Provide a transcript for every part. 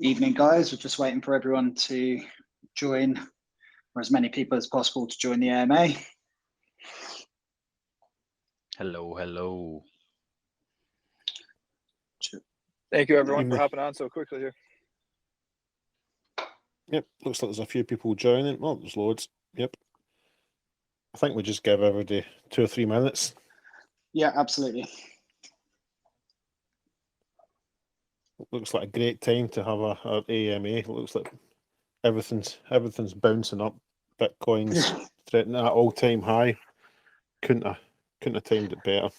Evening, guys. We're just waiting for everyone to join, or as many people as possible to join the AMA. Hello, hello. Thank you, everyone, for hopping on so quickly here. Yep, looks like there's a few people joining. Well, there's loads. Yep. I think we just give everybody 2 or 3 minutes. Yeah, absolutely. Looks like a great time to have our AMA. It looks like everything's bouncing up. Bitcoin's threatening at all-time high. Couldn't have timed it better.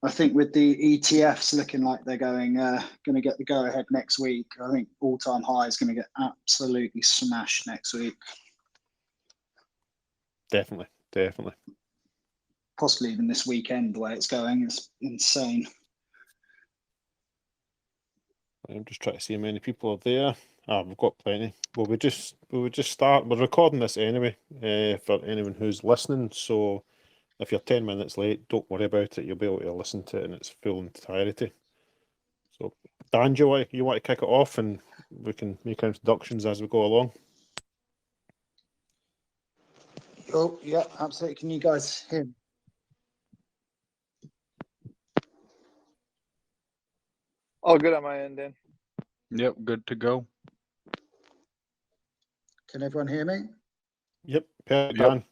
I think with the ETFs looking like they're going to get the go-ahead next week, I think all-time high is going to get absolutely smashed next week. Definitely. Possibly even this weekend, the way it's going is insane. I'm just trying to see how many people are there. We've got plenty. Well, we just start. We're recording this anyway for anyone who's listening. So if you're 10 minutes late, don't worry about it. You'll be able to listen to it in its full entirety. So, Dan, do you want to kick it off, and we can make introductions as we go along? Oh, yeah, absolutely. Can you guys hear me? All good on my end, Dan. Yep, good to go. Can everyone hear me? Yep, perfect, Yep. Dan.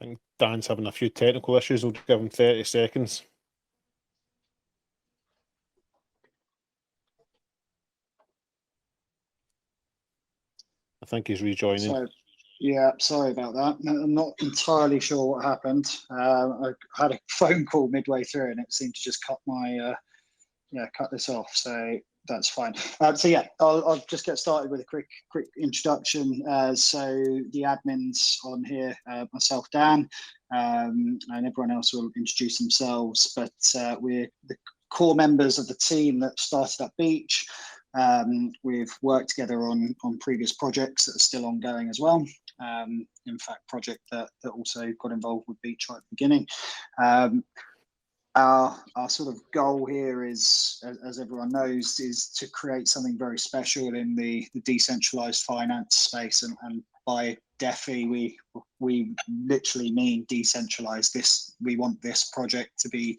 I think Dan's having a few technical issues. We'll give him 30 seconds. I think he's rejoining. So, yeah, sorry about that. I'm not entirely sure what happened. I had a phone call midway through, and it seemed to just cut this off. So that's fine. So yeah, I'll just get started with a quick introduction. So the admins on here, myself, Dan, and everyone else will introduce themselves. But we're the core members of the team that started up Beach. We've worked together on previous projects that are still ongoing as well. In fact, project that also got involved with Beach right at the beginning. Our sort of goal here is, as everyone knows, is to create something very special in the decentralized finance space, and by DeFi we literally mean decentralized. We want this project to be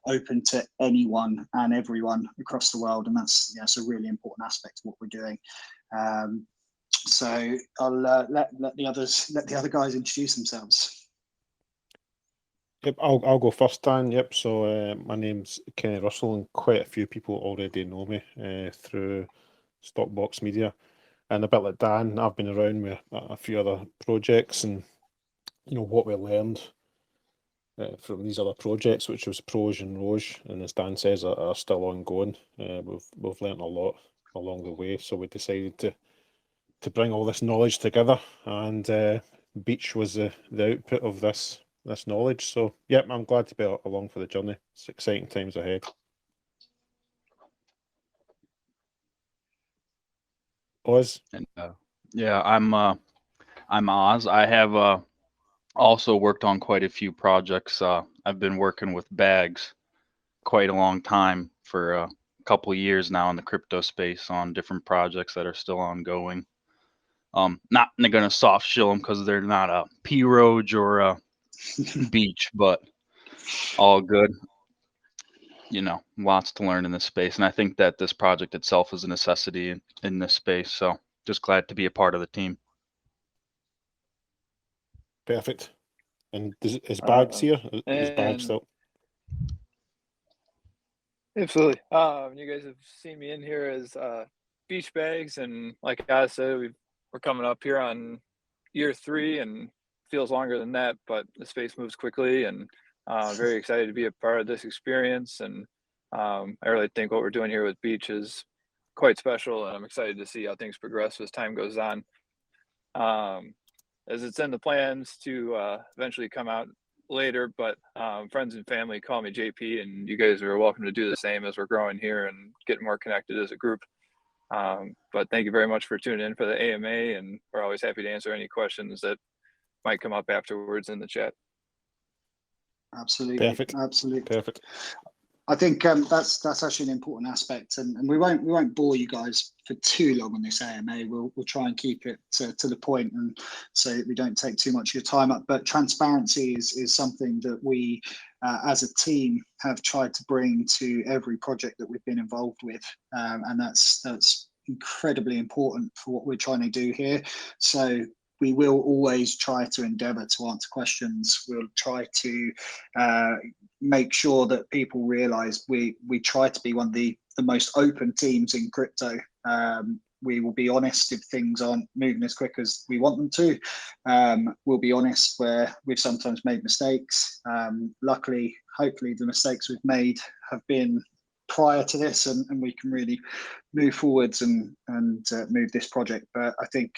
open to anyone and everyone across the world, and that's a really important aspect of what we're doing. So I'll let the other guys introduce themselves. Yep, I'll go first, Dan. Yep, so my name's Kenny Russell, and quite a few people already know me through Stockbox Media. And a bit like Dan, I've been around with a few other projects, and what we learned from these other projects, which was Proj and Roj, and as Dan says, are still ongoing. We've learned a lot along the way, so we decided to bring all this knowledge together, and Beach was the output of this knowledge. So yeah, I'm glad to be along for the journey. It's exciting times ahead. Oz? And yeah, I'm Oz. I have also worked on quite a few projects. I've been working with Bags quite a long time, for a couple of years now in the crypto space, on different projects that are still ongoing. Not going to soft shill them because they're not a P-Roge or a Beach, but all good. Lots to learn in this space, and I think that this project itself is a necessity in this space. So just glad to be a part of the team. Perfect. And is Bags here? Is Bags still? Absolutely. You guys have seen me in here as Beach Bags, and like I said, we're coming up here on year 3, and feels longer than that, but the space moves quickly, and very excited to be a part of this experience. And I really think what we're doing here with Beach is quite special, and I'm excited to see how things progress as time goes on. As it's in the plans to eventually come out later, but friends and family call me JP, and you guys are welcome to do the same as we're growing here and getting more connected as a group. But thank you very much for tuning in for the AMA, and we're always happy to answer any questions that might come up afterwards in the chat. Absolutely. Perfect. Absolutely. Perfect. I think that's actually an important aspect, and we won't bore you guys for too long on this AMA. We'll try and keep it to the point, and so that we don't take too much of your time up. But transparency is something that we, as a team, have tried to bring to every project that we've been involved with, and that's incredibly important for what we're trying to do here. So we will always try to endeavour to answer questions. We'll try to make sure that people realise we try to be one of the most open teams in crypto. We will be honest if things aren't moving as quick as we want them to. We'll be honest where we've sometimes made mistakes. Luckily, hopefully the mistakes we've made have been prior to this, and we can really move forwards and move this project. But I think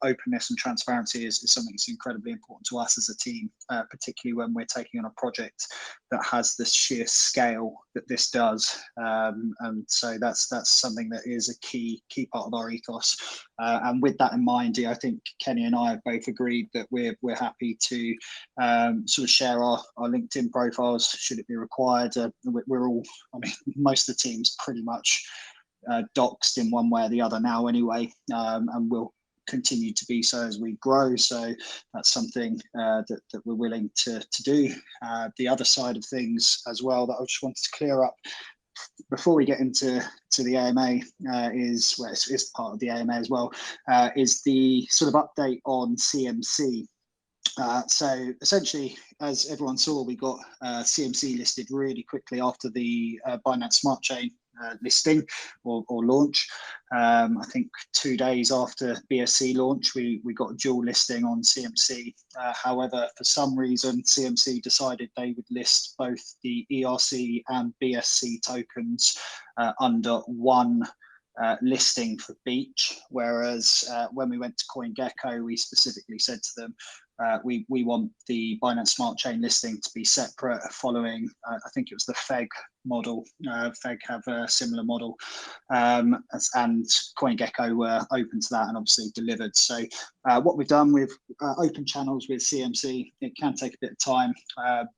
openness and transparency is something that's incredibly important to us as a team, particularly when we're taking on a project that has the sheer scale that this does. And so that's something that is a key part of our ethos. And with that in mind, I think Kenny and I have both agreed that we're happy to sort of share our LinkedIn profiles should it be required. We're all, I mean, most of the team's pretty much doxed in one way or the other now anyway, and will continue to be so as we grow. So that's something that we're willing to do. The other side of things as well that I just wanted to clear up before we get into the AMA is, well, it's part of the AMA as well, is the sort of update on CMC. So essentially, as everyone saw, we got CMC listed really quickly after the Binance Smart Chain listing or launch. I think 2 days after BSC launch, we got a dual listing on CMC. However, for some reason, CMC decided they would list both the ERC and BSC tokens under one listing for Beach, whereas when we went to CoinGecko, we specifically said to them, we want the Binance Smart Chain listing to be separate, following, I think it was the FEG model. FEG have a similar model, and CoinGecko were open to that and obviously delivered. So what we've done with open channels with CMC, it can take a bit of time,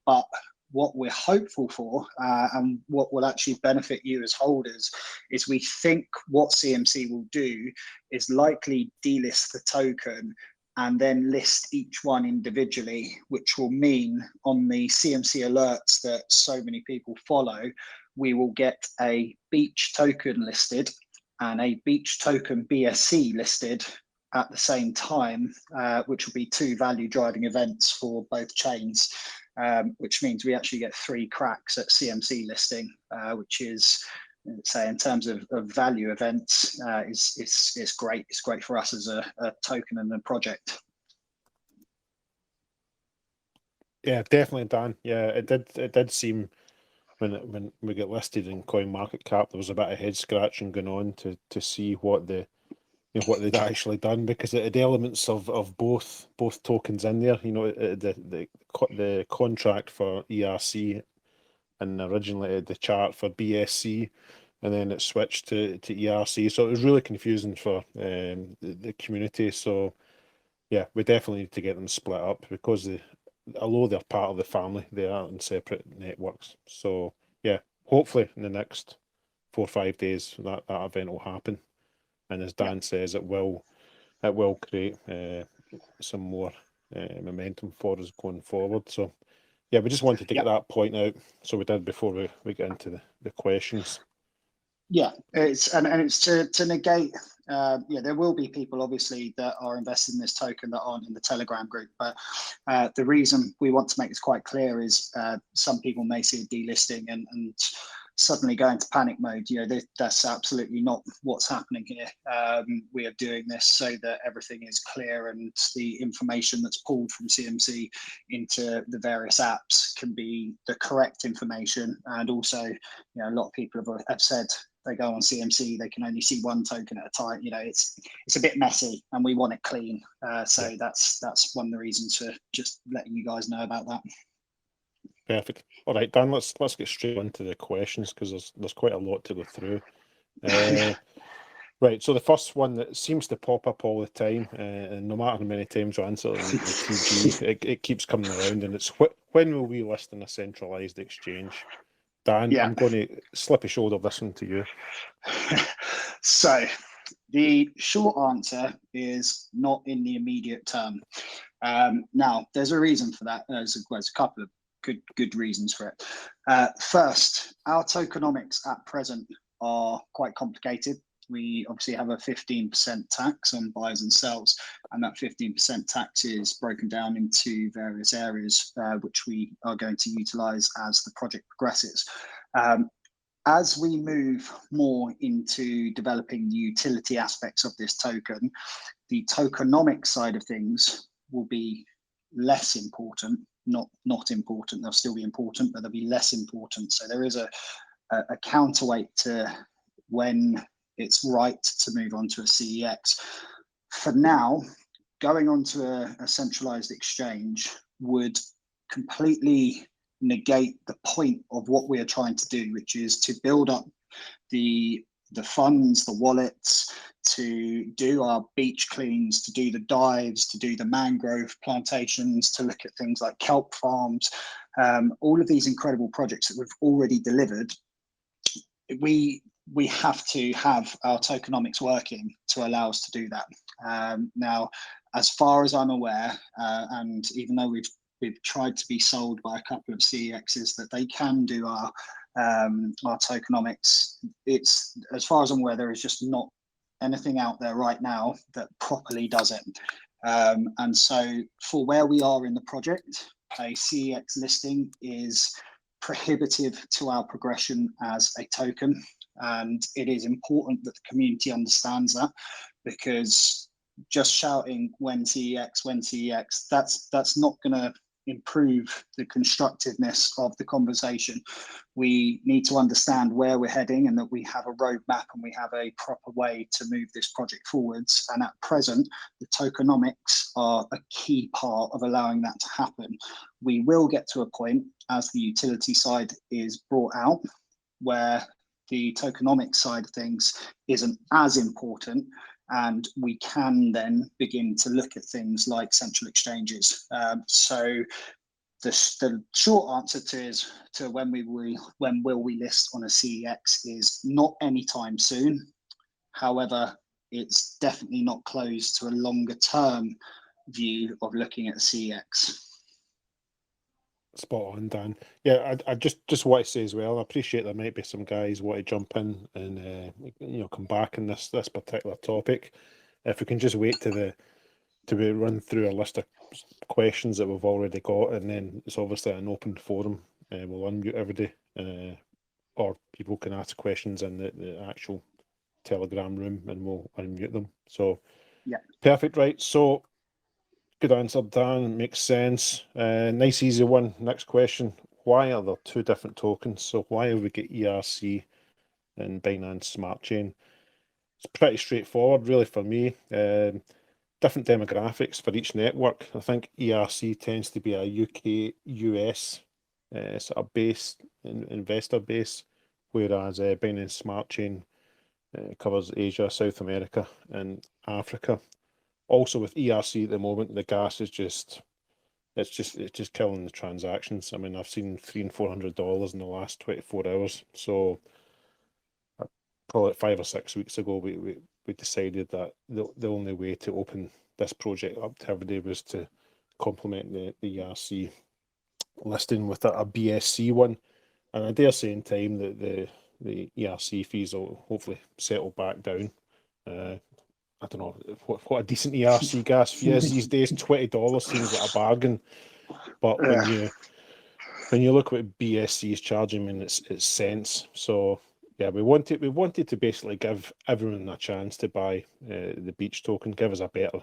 but what we're hopeful for and what will actually benefit you as holders is we think what CMC will do is likely delist the token and then list each one individually, which will mean on the CMC alerts that so many people follow, we will get a Beach token listed and a Beach token BSC listed at the same time, which will be two value driving events for both chains. Which means we actually get 3 cracks at CMC listing, which is, say, in terms of value events, is great. It's great for us as a token and a project. Yeah, definitely, Dan. Yeah, it did seem when we get listed in CoinMarketCap, there was a bit of head scratching going on to see what what they'd actually done, because it had elements of both tokens in there. The contract for ERC, and originally it had the chart for BSC, and then it switched to ERC. So it was really confusing for the community. So yeah, we definitely need to get them split up, because although they're part of the family, they are in separate networks. So yeah, hopefully in the next 4 or 5 days that event will happen. And as Dan says, it will create some more momentum for us going forward. So yeah, we just wanted to get that point out. So we did before we get into the questions. Yeah, it's to negate. There will be people obviously that are invested in this token that aren't in the Telegram group, but the reason we want to make this quite clear is some people may see a delisting and suddenly go into panic mode. That's absolutely not what's happening here. We are doing this so that everything is clear, and the information that's pulled from CMC into the various apps can be the correct information. And also, a lot of people have said they go on CMC, they can only see one token at a time. It's a bit messy, and we want it clean. So that's one of the reasons for just letting you guys know about that. Perfect. All right, Dan, let's get straight into the questions, because there's quite a lot to go through. The Right, so the first one that seems to pop up all the time, and no matter how many times you answer in the TG, it keeps coming around, and it's when will we list in a centralized exchange? Dan, Yeah. I'm going to slip a shoulder this one to you. So the short answer is not in the immediate term. Now, there's a reason for that. There's a couple of good reasons for it. First, our tokenomics at present are quite complicated. We obviously have a 15% tax on buys and sells, and that 15% tax is broken down into various areas, which we are going to utilize as the project progresses. As we move more into developing the utility aspects of this token, the tokenomic side of things will be less important, not important. They'll still be important, but they'll be less important. So there is a counterweight to when it's right to move on to a CEX. For now, going on to a centralized exchange would completely negate the point of what we are trying to do, which is to build up the funds, the wallets, to do our beach cleans, to do the dives, to do the mangrove plantations, to look at things like kelp farms, all of these incredible projects that we've already delivered. We have to have our tokenomics working to allow us to do that. Now, as far as I'm aware, and even though we've tried to be sold by a couple of CEXs that they can do our tokenomics, it's, as far as I'm aware, there is just not anything out there right now that properly does it. And so for where we are in the project, a CEX listing is prohibitive to our progression as a token. And it is important that the community understands that, because just shouting when CEX, that's not going to improve the constructiveness of the conversation. We need to understand where we're heading and that we have a roadmap and we have a proper way to move this project forwards. And at present, the tokenomics are a key part of allowing that to happen. We will get to a point as the utility side is brought out where the tokenomic side of things isn't as important, and we can then begin to look at things like central exchanges. So the short answer to when will we list on a CEX is not anytime soon. However, it's definitely not closed to a longer term view of looking at a CEX. Spot on, Dan. Yeah, I just want to say as well, I appreciate there might be some guys want to jump in and come back in this particular topic. If we can just wait to we run through a list of questions that we've already got, and then it's obviously an open forum. We'll unmute everybody, or people can ask questions in the actual Telegram room, and we'll unmute them. So yeah, perfect, right? So. Good answer, Dan. Makes sense. Nice, easy one. Next question. Why are there two different tokens? So why have we got ERC and Binance Smart Chain? It's pretty straightforward, really, for me. Different demographics for each network. I think ERC tends to be a UK, US sort of base, investor base, whereas Binance Smart Chain covers Asia, South America, and Africa. Also with ERC at the moment, the gas is just killing the transactions. I mean, I've seen $300 and $400 in the last 24 hours. So probably 5 or 6 weeks ago, we decided that the only way to open this project up to everybody was to complement the ERC listing with a BSC one. And I dare say in time that the ERC fees will hopefully settle back down. I don't know what a decent ERC gas fee is these days. $20 seems like a bargain, but when you look at what BSC is charging, I mean, it's cents. So yeah, we wanted to basically give everyone a chance to buy the beach token, give us a better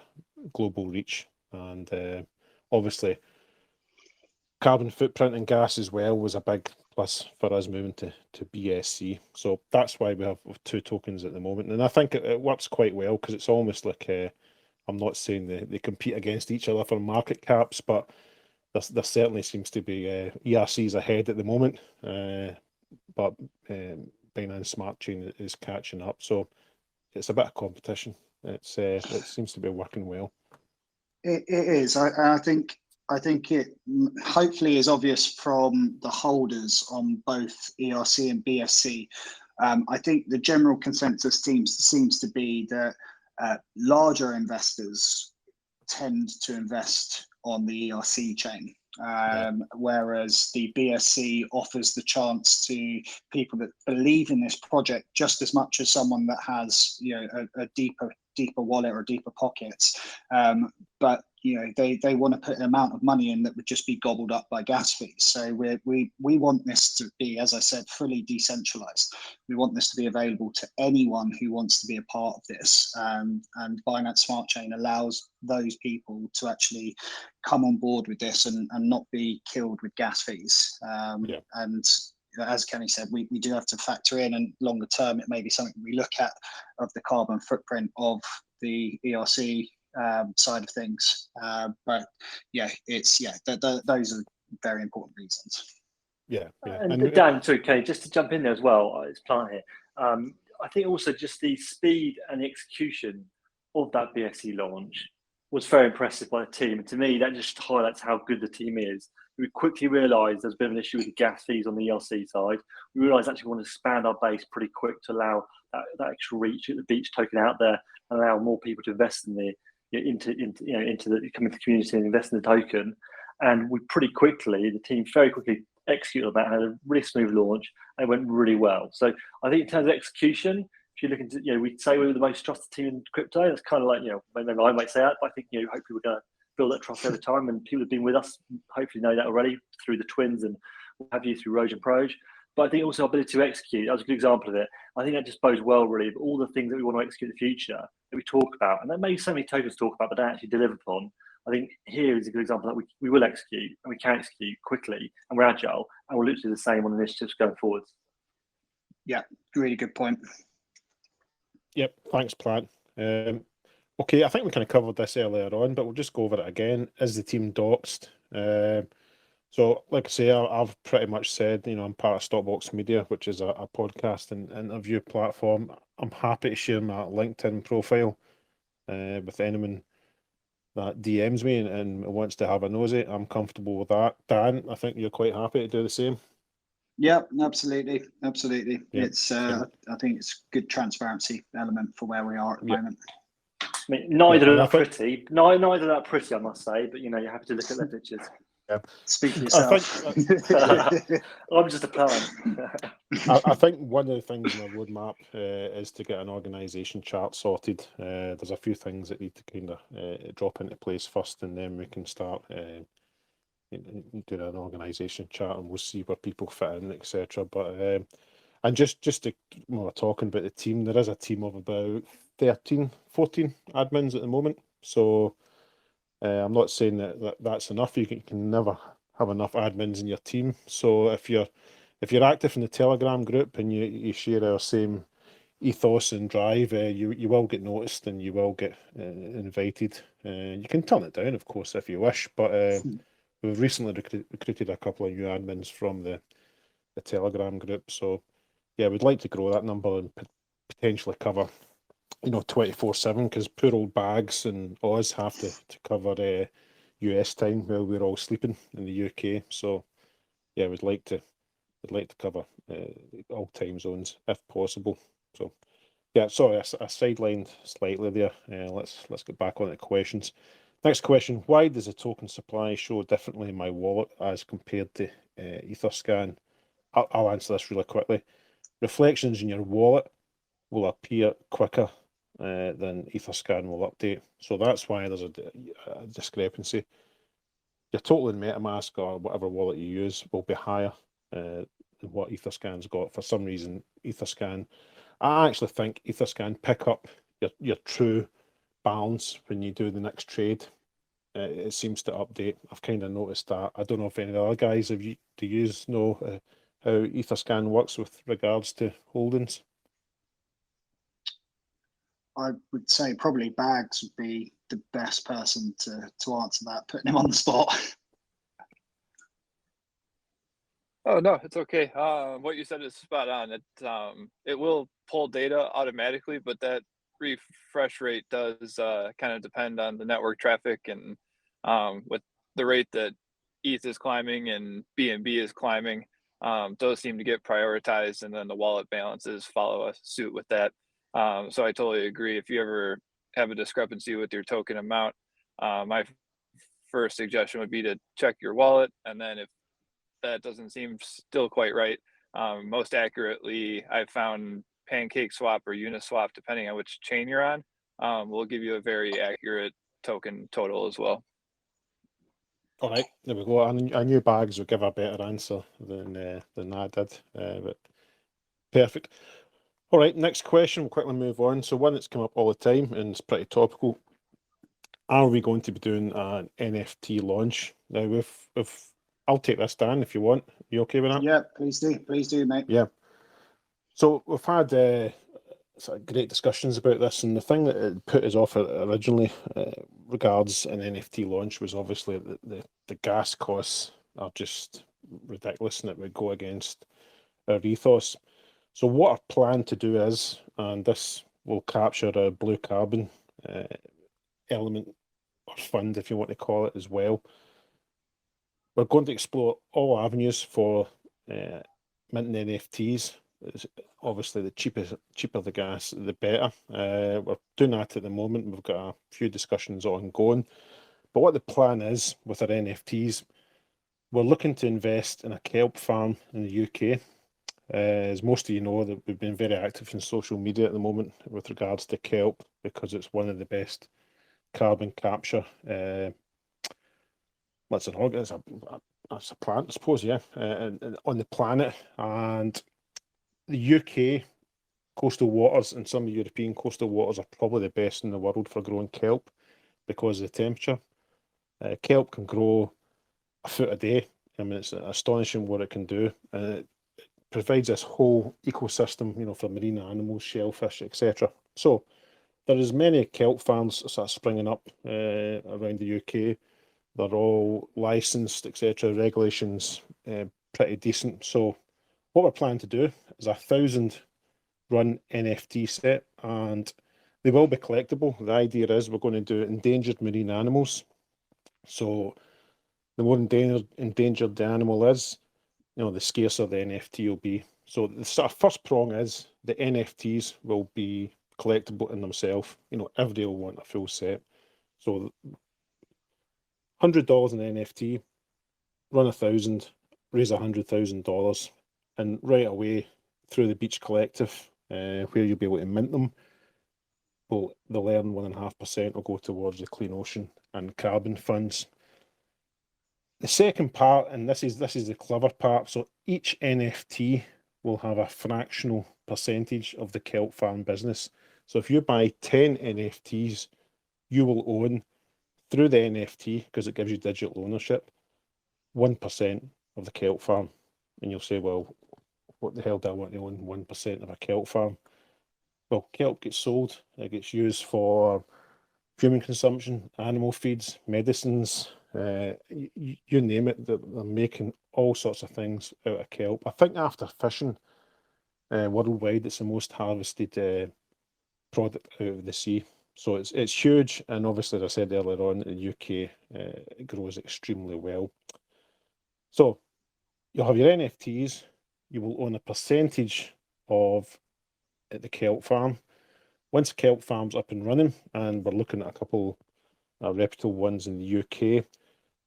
global reach, and obviously carbon footprint and gas as well was a big plus for us moving to BSC. So that's why we have two tokens at the moment. And I think it works quite well, because it's almost like, I'm not saying they compete against each other for market caps, but there certainly seems to be ERCs ahead at the moment. But Binance Smart Chain is catching up. So it's a bit of competition. It seems to be working well. It is. I think it hopefully is obvious from the holders on both ERC and BSC. I think the general consensus seems to be that larger investors tend to invest on the ERC chain, whereas the BSC offers the chance to people that believe in this project just as much as someone that has, a deeper wallet or deeper pockets, but they want to put an amount of money in that would just be gobbled up by gas fees. So we want this to be, as I said, fully decentralized. We want this to be available to anyone who wants to be a part of this, and Binance Smart Chain allows those people to actually come on board with this and not be killed with gas fees. And as Kenny said, we do have to factor in, and longer term, it may be something we look at, of the carbon footprint of the ERC side of things. But those are very important reasons. And Dan, sorry, Kenny, just to jump in there as well, it's Plant here. I think also just the speed and the execution of that BSC launch was very impressive by the team. And to me, that just highlights how good the team is. We quickly realised there's a bit of an issue with the gas fees on the ERC side. We realised actually we want to expand our base pretty quick to allow that extra reach, get the beach token out there, and allow more people to invest in into the community and invest in the token. And we pretty quickly, the team very quickly executed on that and had a really smooth launch, and it went really well. So I think in terms of execution, if you're looking to, we'd say we were the most trusted team in crypto. That's kind of like, maybe I might say that, but I think, hopefully we're going to build that trust over time, and people who've been with us hopefully know that already through the twins and what have you, through Roge and Proj. But I think also our ability to execute, that was a good example of it. I think that just bodes well, really, of all the things that we want to execute in the future that we talk about, and that maybe so many tokens talk about, but don't actually deliver upon. I think here is a good example that we will execute, and we can execute quickly, and we're agile, and we'll literally do the same on initiatives going forward. Yeah, really good point. Yep, thanks, Plant. Okay, I think we kind of covered this earlier on, but we'll just go over it again. Is the team doxed? So, like I say, I've pretty much said, I'm part of Stockbox Media, which is a podcast and interview platform. I'm happy to share my LinkedIn profile with anyone that DMs me and wants to have a nosy. I'm comfortable with that. Dan, I think you're quite happy to do the same. Yeah, absolutely. Yeah. It's I think it's good transparency element for where we are at the moment. I mean, neither are pretty, I must say, but you have to look at their pictures. Yeah. Speak for yourself. I'm just a plant. I think one of the things in our roadmap is to get an organisation chart sorted. There's a few things that need to kind of drop into place first, and then we can start doing an organisation chart, and we'll see where people fit in, etc. But and just to talking about the team, there is a team of about 13, 14 admins at the moment. So I'm not saying that's enough. You can never have enough admins in your team. So if you're active in the Telegram group and you share our same ethos and drive, you will get noticed and you will get invited. You can turn it down, of course, if you wish. But we've recently recruited a couple of new admins from the Telegram group. So yeah, we'd like to grow that number and potentially cover 24/7, because poor old Bags and Oz have to cover US time while we're all sleeping in the UK. So yeah, we'd like to cover all time zones if possible. So yeah, sorry, I sidelined slightly there. Let's get back on the questions. Next question: why does the token supply show differently in my wallet as compared to Etherscan? I'll answer this really quickly. Reflections in your wallet will appear quicker than Etherscan will update. So that's why there's a discrepancy. Your total in MetaMask or whatever wallet you use will be higher than what Etherscan's got. For some reason, I actually think Etherscan pick up your true balance when you do the next trade. It seems to update. I've kind of noticed that. I don't know if any of the other guys know how Etherscan works with regards to holdings. I would say probably Bags would be the best person to answer that, putting him on the spot. Oh no, it's okay. What you said is spot on. It will pull data automatically, but that refresh rate does kind of depend on the network traffic, and with the rate that ETH is climbing and BNB is climbing, those seem to get prioritized, and then the wallet balances follow a suit with that. So I totally agree. If you ever have a discrepancy with your token amount, my first suggestion would be to check your wallet, and then if that doesn't seem still quite right, most accurately, I've found Pancake Swap or Uniswap, depending on which chain you're on, will give you a very accurate token total as well. All right, there we go. I knew Bags would give a better answer than I did, but perfect. All right, next question. We'll quickly move on. So one that's come up all the time and it's pretty topical. Are we going to be doing an NFT launch? Now, if I'll take this, Dan, if you want. You okay with that? Yeah, please do, mate. Yeah. So we've had sort of great discussions about this, and the thing that it put us off originally regards an NFT launch was obviously the gas costs are just ridiculous, and it would go against our ethos. So what our plan to do is, and this will capture a blue carbon element or fund, if you want to call it, as well. We're going to explore all avenues for minting NFTs. It's obviously, the cheaper the gas, the better. We're doing that at the moment. We've got a few discussions ongoing. But what the plan is with our NFTs, we're looking to invest in a kelp farm in the UK. As most of you know, that we've been very active in social media at the moment with regards to kelp, because it's one of the best carbon capture. It's a plant, I suppose, yeah, on the planet. And the UK coastal waters and some European coastal waters are probably the best in the world for growing kelp because of the temperature. Kelp can grow a foot a day. I mean, it's astonishing what it can do. And it provides this whole ecosystem, you know, for marine animals, shellfish, etc. So there is many kelp farms sort of springing up around the UK. They're all licensed, etc. Regulations pretty decent. So what we're planning to do is 1,000 run NFT set, and they will be collectible. The idea is we're going to do endangered marine animals. So the more endangered the animal is, you know, the scarcer the NFT will be. So the sort of first prong is the NFTs will be collectible in themselves. You know, everybody will want a full set. So $100 in NFT, run 1,000, raise $100,000, and right away through the Beach Collective, where you'll be able to mint them, they'll earn 1.5% will go towards the Clean Ocean and carbon funds. The second part, and this is the clever part, so each NFT will have a fractional percentage of the kelp farm business. So if you buy 10 NFTs, you will own, through the NFT, because it gives you digital ownership, 1% of the kelp farm. And you'll say, well, what the hell do I want to own 1% of a kelp farm? Well, kelp gets sold, it gets used for human consumption, animal feeds, medicines, you name it. They're making all sorts of things out of kelp. I think after fishing, worldwide, it's the most harvested product out of the sea. So it's huge, and obviously, as I said earlier on, in the UK, it grows extremely well. So you'll have your NFTs, you will own a percentage of the kelp farm. Once the kelp farm's up and running, and we're looking at a couple reputable ones in the UK,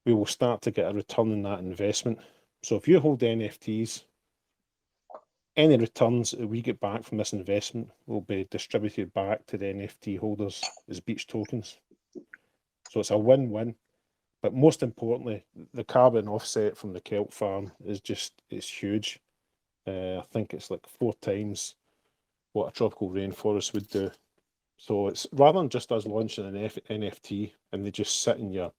we will start to get a return on that investment. So if you hold NFTs, any returns that we get back from this investment will be distributed back to the NFT holders as Beach tokens. So it's a win-win. But most importantly, the carbon offset from the kelp farm is it's huge. I think it's like 4 times what a tropical rainforest would do. So it's rather than just us launching an NFT and they just sit in your,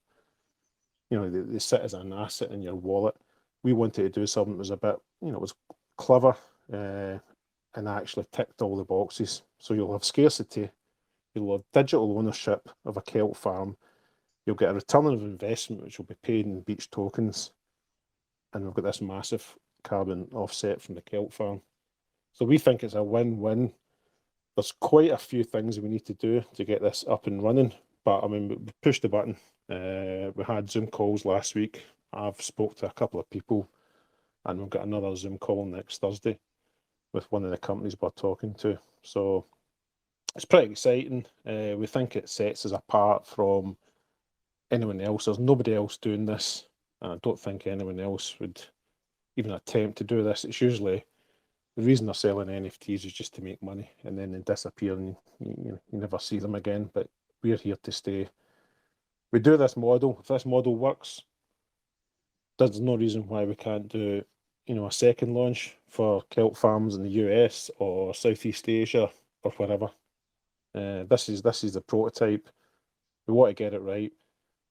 you know, they sit as an asset in your wallet. We wanted to do something that was a bit, you know, was clever and actually ticked all the boxes. So you'll have scarcity, you'll have digital ownership of a kelp farm, you'll get a return on investment which will be paid in Beach tokens, and we've got this massive carbon offset from the kelp farm. So we think it's a win-win. there's quite a few things we need to do to get this up and running. But I mean, we pushed the button. We had Zoom calls last week. I've spoke to a couple of people, and we've got another Zoom call next Thursday with one of the companies we're talking to. So it's pretty exciting. We think it sets us apart from anyone else. There's nobody else doing this. I don't think anyone else would even attempt to do this. It's usually the reason they're selling NFTs is just to make money, and then they disappear and you never see them again. But we're here to stay. We do this model. If this model works, there's no reason why we can't do, a second launch for kelp farms in the US or Southeast Asia or wherever. This is the prototype. We want to get it right.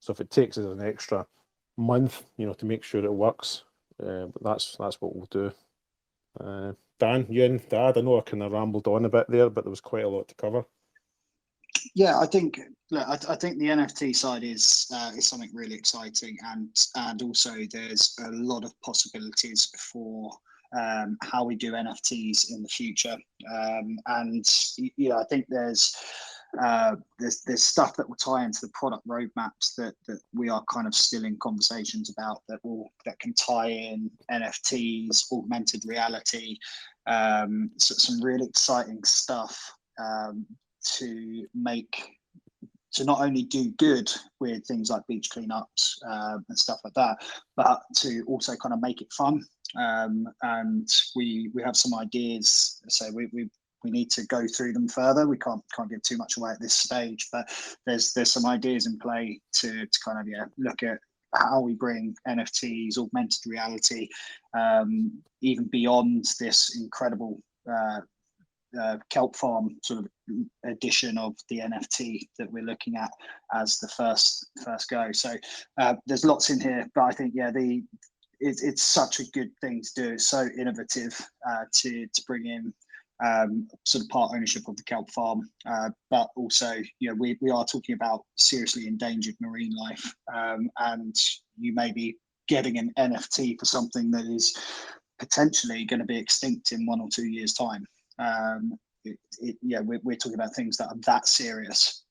So if it takes us an extra month, to make sure it works, that's what we'll do. Dan, you and Dad, I know I kind of rambled on a bit there, but there was quite a lot to cover. Yeah, I think the NFT side is something really exciting, and also there's a lot of possibilities for how we do NFTs in the future. And I think there's stuff that will tie into the product roadmaps that we are kind of still in conversations about that can tie in NFTs, augmented reality, so some really exciting stuff to not only do good with things like beach cleanups and stuff like that, but to also kind of make it fun. And we have some ideas, so we need to go through them further. We can't give too much away at this stage, but there's some ideas in play to kind of look at how we bring NFTs, augmented reality, even beyond this incredible kelp farm sort of edition of the NFT that we're looking at as the first go. So there's lots in here, but I think it's such a good thing to do. It's so innovative to bring in sort of part ownership of the kelp farm, but also we are talking about seriously endangered marine life, and you may be getting an NFT for something that is potentially going to be extinct in 1 or 2 years' time. We're talking about things that are that serious.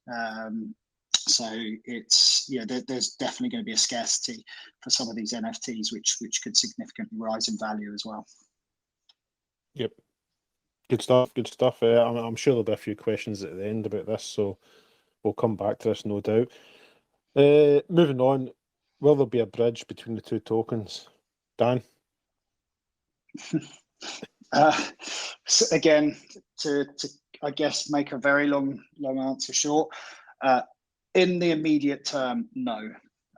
So it's there's definitely going to be a scarcity for some of these NFTs, which could significantly rise in value as well. Yep, good stuff. I'm sure there'll be a few questions at the end about this, so we'll come back to this, no doubt. Moving on, will there be a bridge between the two tokens, Dan? So again, to I guess make a very long answer short, in the immediate term, no.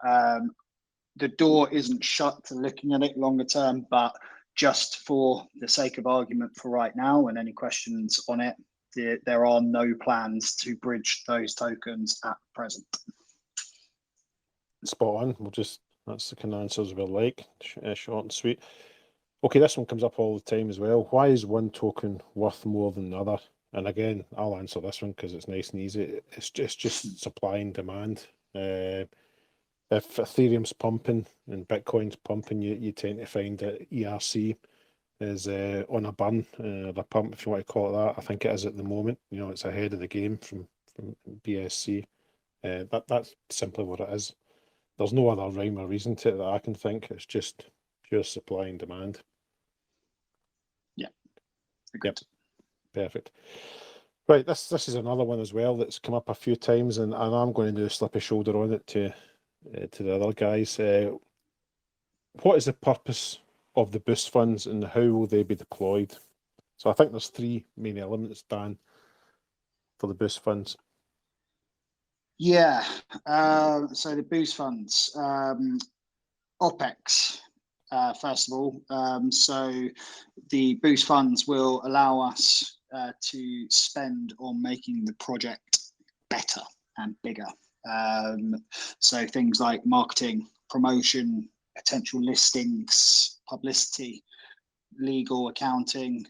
The door isn't shut to looking at it longer term, but just for the sake of argument for right now and any questions on it, there are no plans to bridge those tokens at present. Spot on. That's the kind of answers we like, short and sweet. Okay, this one comes up all the time as well. Why is one token worth more than the other? And again, I'll answer this one because it's nice and easy. It's just supply and demand. If Ethereum's pumping and Bitcoin's pumping, you tend to find that ERC is on a burn, the pump, if you want to call it that. I think it is at the moment. It's ahead of the game from BSC. That's simply what it is. There's no other rhyme or reason to it that I can think. It's just pure supply and demand. Yeah. Agreed. Yep. Perfect. Right, this is another one as well that's come up a few times, and I'm going to do a slip of shoulder on it to the other guys. What is the purpose of the boost funds, and how will they be deployed? So I think there's 3 main elements, Dan, for the boost funds. Yeah. So the boost funds, OPEX. First of all, so the boost funds will allow us to spend on making the project better and bigger. So things like marketing, promotion, potential listings, publicity, legal, accounting.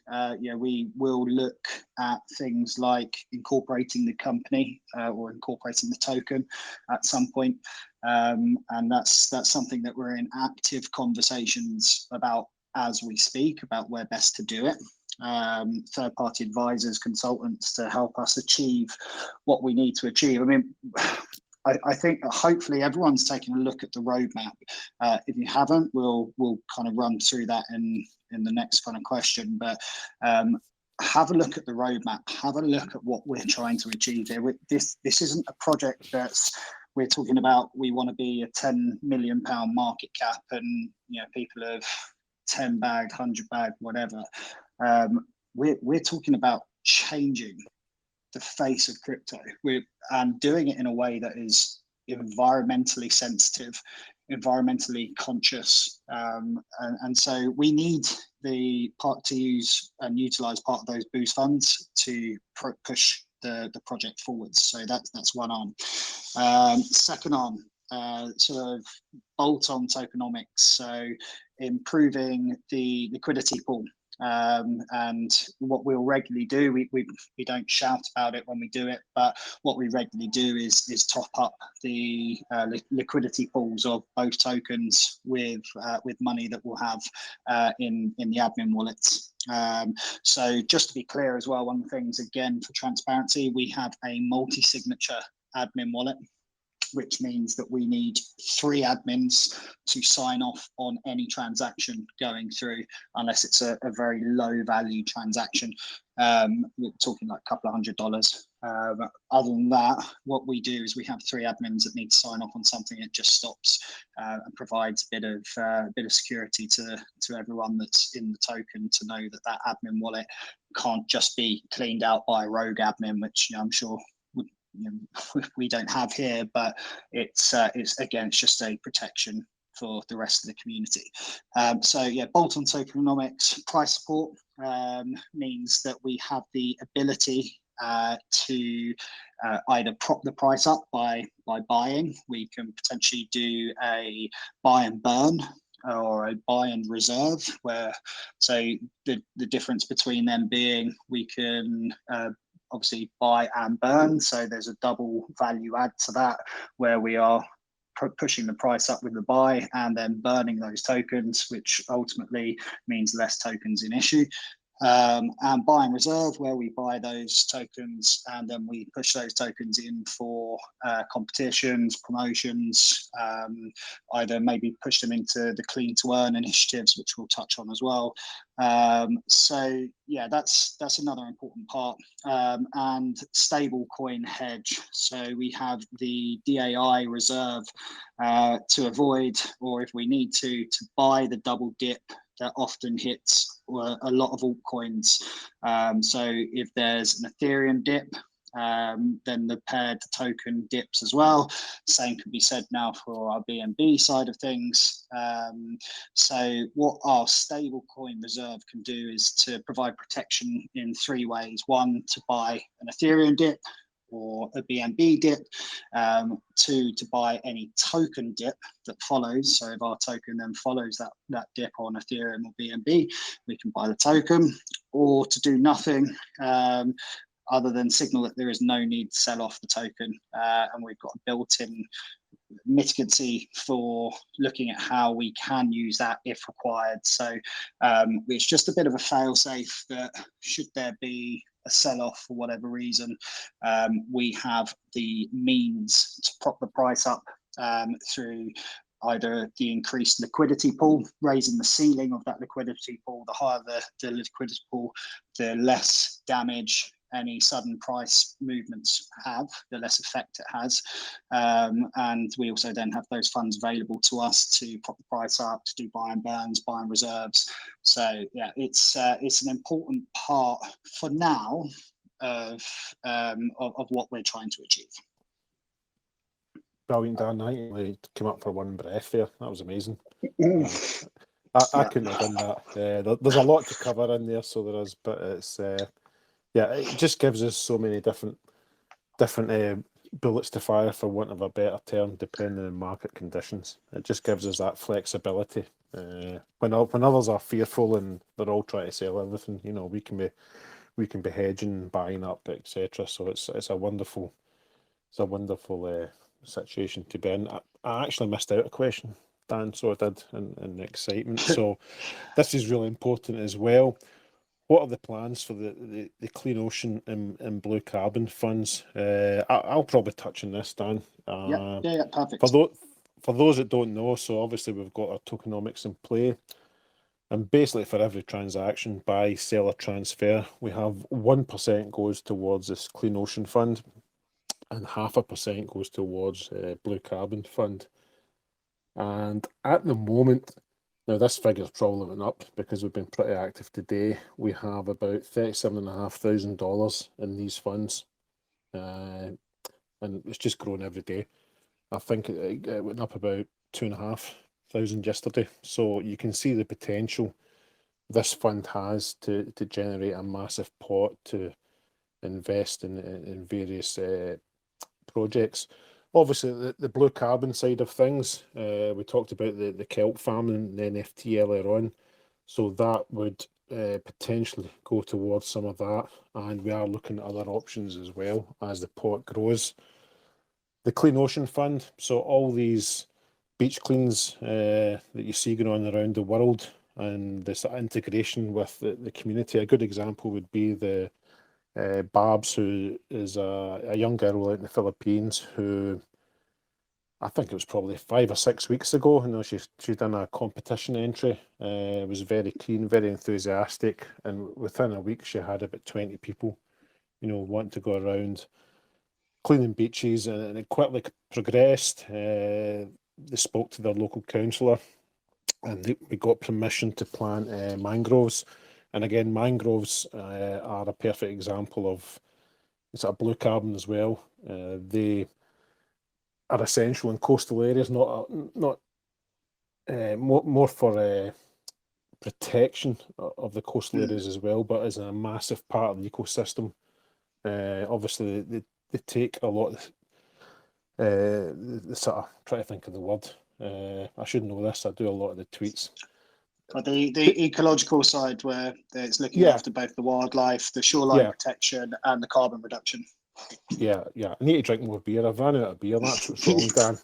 We will look at things like incorporating the company or incorporating the token at some point. And that's something that we're in active conversations about as we speak, about where best to do it. third-party advisors, consultants to help us achieve what we need to achieve. I mean, I think hopefully everyone's taken a look at the roadmap. If you haven't, we'll kind of run through that in the next kind of question. But have a look at the roadmap. Have a look at what we're trying to achieve here. This isn't a project we're talking about. We want to be a £10 million market cap, and people have 10 bagged, 100 bagged, whatever. We're talking about changing the face of crypto. We're doing it in a way that is environmentally sensitive, environmentally conscious, and so we need the part to use and utilize part of those boost funds to push the project forwards. So that's one arm. Second arm, sort of bolt-on tokenomics, so improving the liquidity pool. And what we'll regularly do, we don't shout about it when we do it, but what we regularly do is top up the liquidity pools of both tokens with money that we'll have in the admin wallets. So just to be clear as well, one of the things, again, for transparency, we have a multi-signature admin wallet, which means that we need 3 admins to sign off on any transaction going through, unless it's a very low value transaction. We're talking like a couple of $100. Other than that, what we do is we have 3 admins that need to sign off on something. It just stops and provides a bit of security to everyone that's in the token, to know that admin wallet can't just be cleaned out by a rogue admin, which I'm sure we don't have here, but it's again, it's just a protection for the rest of the community. So yeah, bolt-on tokenomics. Price support means that we have the ability to either prop the price up by buying. We can potentially do a buy and burn or a buy and reserve, where the difference between them being we can obviously buy and burn, so there's a double value add to that, where we are pushing the price up with the buy and then burning those tokens, which ultimately means less tokens in issue. And buy and reserve, where we buy those tokens and then we push those tokens in for competitions, promotions, either maybe push them into the clean to earn initiatives, which we'll touch on as well. So yeah, that's another important part. And stable coin hedge. So we have the DAI reserve to avoid, or if we need to buy the double dip that often hits a lot of altcoins. So if there's an Ethereum dip, then the paired token dips as well. Same can be said now for our BNB side of things. So what our stablecoin reserve can do is to provide protection in 3 ways. 1, to buy an Ethereum dip or a BNB dip, 2, to buy any token dip that follows. So if our token then follows that dip on Ethereum or BNB, we can buy the token, or to do nothing other than signal that there is no need to sell off the token. And we've got a built-in mitigancy for looking at how we can use that if required. So it's just a bit of a fail-safe that should there be a sell-off for whatever reason, we have the means to prop the price up through either the increased liquidity pool, raising the ceiling of that liquidity pool. The higher the liquidity pool, the less damage any sudden price movements have, the less effect it has. And we also then have those funds available to us to prop the price up, to do buy and burns, buy and reserves. So yeah, it's an important part for now of what we're trying to achieve. Brilliant, Dan. I think you came up for one breath there. That was amazing. I couldn't have done that. There's a lot to cover in there, so there is, but it's yeah, it just gives us so many different bullets to fire, for want of a better term, depending on market conditions. It just gives us that flexibility. When others are fearful and they're all trying to sell everything, we can be hedging, buying up, etc. So it's a wonderful situation to be in. I actually missed out a question, Dan, so I did in the excitement. So this is really important as well. what are the plans for the Clean Ocean and Blue Carbon funds? I'll probably touch on this, Dan. Yeah, perfect. For those that don't know, so obviously we've got our tokenomics in play. And basically for every transaction, buy, sell or transfer, we have 1% goes towards this Clean Ocean fund and 0.5% goes towards Blue Carbon fund. And at the moment, now this figure's probably went up because we've been pretty active today. We have about $37,500 in these funds. And it's just grown every day. I think it went up about 2,500 yesterday. So you can see the potential this fund has to generate a massive pot to invest in various projects. Obviously, the blue carbon side of things, we talked about the kelp farm and the NFT earlier on. So that would potentially go towards some of that. And we are looking at other options as well as the pot grows. The Clean Ocean Fund, so all these beach cleans that you see going on around the world and this integration with the community. A good example would be the Babs, who is a young girl out in the Philippines who I think it was probably 5 or 6 weeks ago. You know, she's done a competition entry, was very keen, very enthusiastic, and within a week she had about 20 people, you know, wanting to go around cleaning beaches, and it quickly progressed. They spoke to their local councillor, and we got permission to plant mangroves. And again, mangroves are a perfect example of it's a blue carbon as well. They are essential in coastal areas, not more for protection of the coastal areas as well, but as a massive part of the ecosystem. Obviously, they take a lot of the sort of, try to think of the word. I should know this. I do a lot of the tweets. But the ecological side, where it's looking after both the wildlife, the shoreline protection, and the carbon reduction. Yeah. I need to drink more beer. I've run out of beer. That's what's wrong, Dan.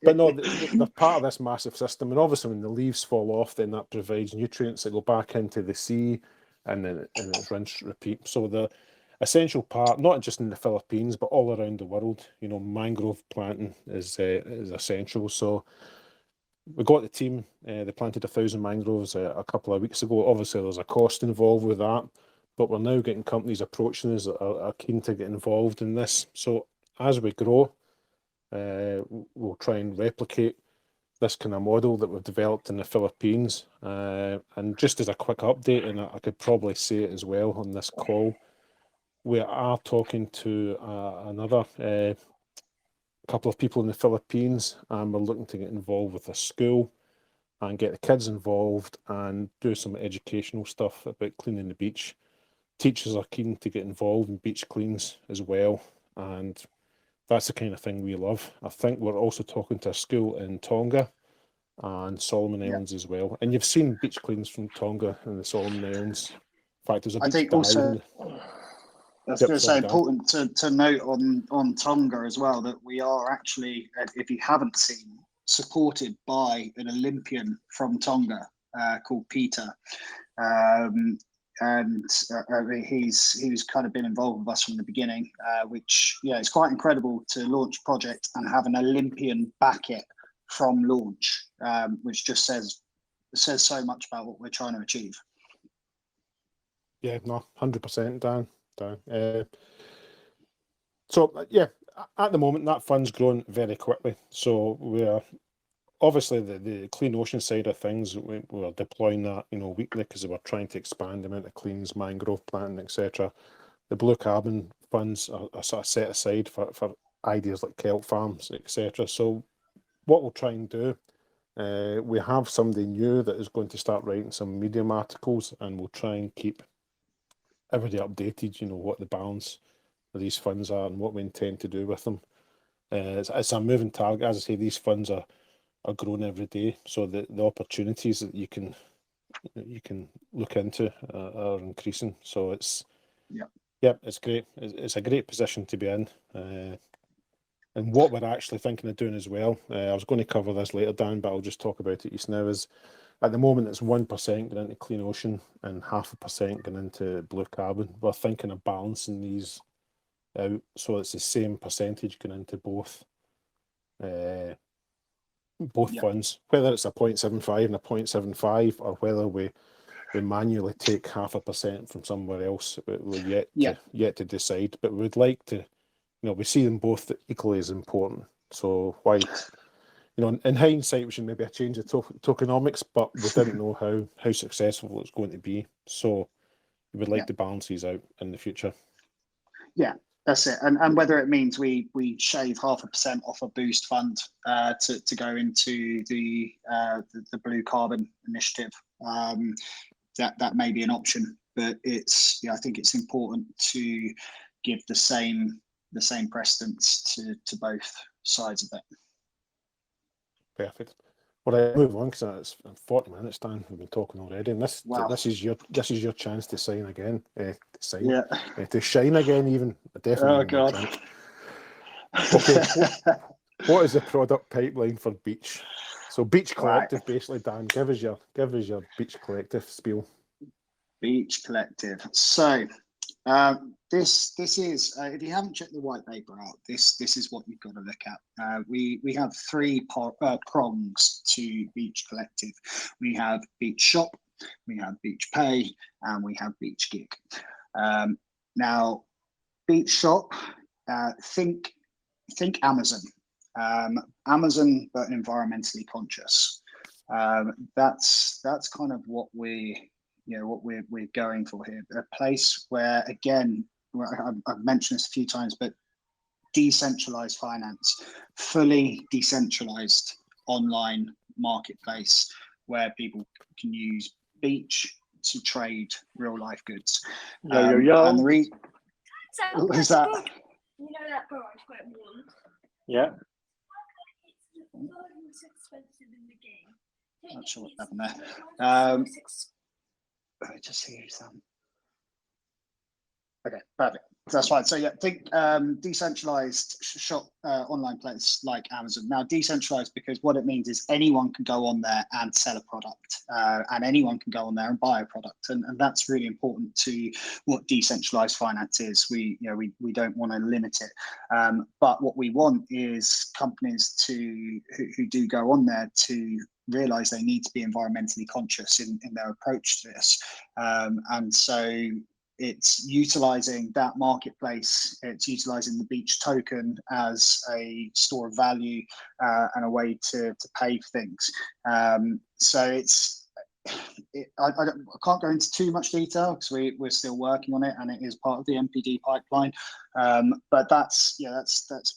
But no, they're part of this massive system. And obviously, when the leaves fall off, then that provides nutrients that go back into the sea, and then it's rinse, repeat. So the essential part, not just in the Philippines, but all around the world, you know, mangrove planting is essential. So we got the team. They planted 1,000 mangroves a couple of weeks ago. Obviously, there's a cost involved with that, but we're now getting companies approaching us that are keen to get involved in this. So as we grow, we'll try and replicate this kind of model that we've developed in the Philippines. And just as a quick update, and I could probably say it as well on this call, we are talking to another couple of people in the Philippines, and we're looking to get involved with a school and get the kids involved and do some educational stuff about cleaning the beach. Teachers are keen to get involved in beach cleans as well, and that's the kind of thing we love. I think we're also talking to a school in Tonga and Solomon Islands as well. And you've seen beach cleans from Tonga and the Solomon Islands. In fact, there's a beach I think also that's going to say important to note on Tonga as well, that we are actually, if you haven't seen, supported by an Olympian from Tonga called Peter. He's kind of been involved with us from the beginning, which it's quite incredible to launch a project and have an Olympian back it from launch, which just says so much about what we're trying to achieve. Yeah, no, 100%, Dan. So at the moment that fund's grown very quickly. So we're obviously the Clean Ocean side of things, we're deploying that, you know, weekly because we're trying to expand the amount of cleans, mangrove planting, etc. The blue carbon funds are sort of set aside for ideas like kelp farms, etc. So what we'll try and do, we have somebody new that is going to start writing some Medium articles, and we'll try and keep everybody updated, you know, what the balance of these funds are and what we intend to do with them. It's a moving target. As I say, these funds are growing every day, so the opportunities that you can look into are increasing. So it's it's great. It's a great position to be in. And what we're actually thinking of doing as well, I was going to cover this later, Dan, but I'll just talk about it just now, is at the moment it's 1% going into clean ocean and 0.5% going into blue carbon. We're thinking of balancing these out so it's the same percentage going into both funds, whether it's a 0.75 and a 0.75 or whether we manually take 0.5% from somewhere else. We're yet to decide, but we'd like to, we see them both equally as important. So why, in hindsight, we should maybe have changed the tokenomics, but we didn't know how successful it's going to be. So we would like to balance these out in the future. Yeah, that's it. And whether it means we shave 0.5% off a boost fund to go into the blue carbon initiative, that may be an option. But it's I think it's important to give the same precedence to both sides of it. Perfect. Well, I move on because it's 40 minutes, Dan. We've been talking already, and this is your chance to sign again, to shine again. Even definitely. Oh God. Okay. What is the product pipeline for Beach? So Beach Collective, basically, Dan. Give us your Beach Collective spiel. Beach Collective. So this is if you haven't checked the white paper out, this is what you've got to look at. We have three prongs to Beach Collective. We have Beach Shop, we have Beach Pay, and we have Beach Gig. Now, Beach Shop, think Amazon. Amazon, but environmentally conscious. That's kind of what we're going for here. A place where, again, I've mentioned this a few times, but decentralized finance, fully decentralized online marketplace where people can use Beach to trade real life goods. And the is that? You know that bar is quite warm. Yeah. It's the third most expensive in the game. Not sure what happened there. Let me just see some. Okay, perfect. That's fine. So yeah, think decentralized shop online place like Amazon. Now, decentralized because what it means is anyone can go on there and sell a product, and anyone can go on there and buy a product, and that's really important to what decentralized finance is. We don't want to limit it, but what we want is companies who do go on there to realize they need to be environmentally conscious in their approach to this, and so it's utilizing that marketplace. It's utilizing the Beach token as a store of value and a way to pay for things. So I can't go into too much detail because we're still working on it, and it is part of the MPD pipeline. But that's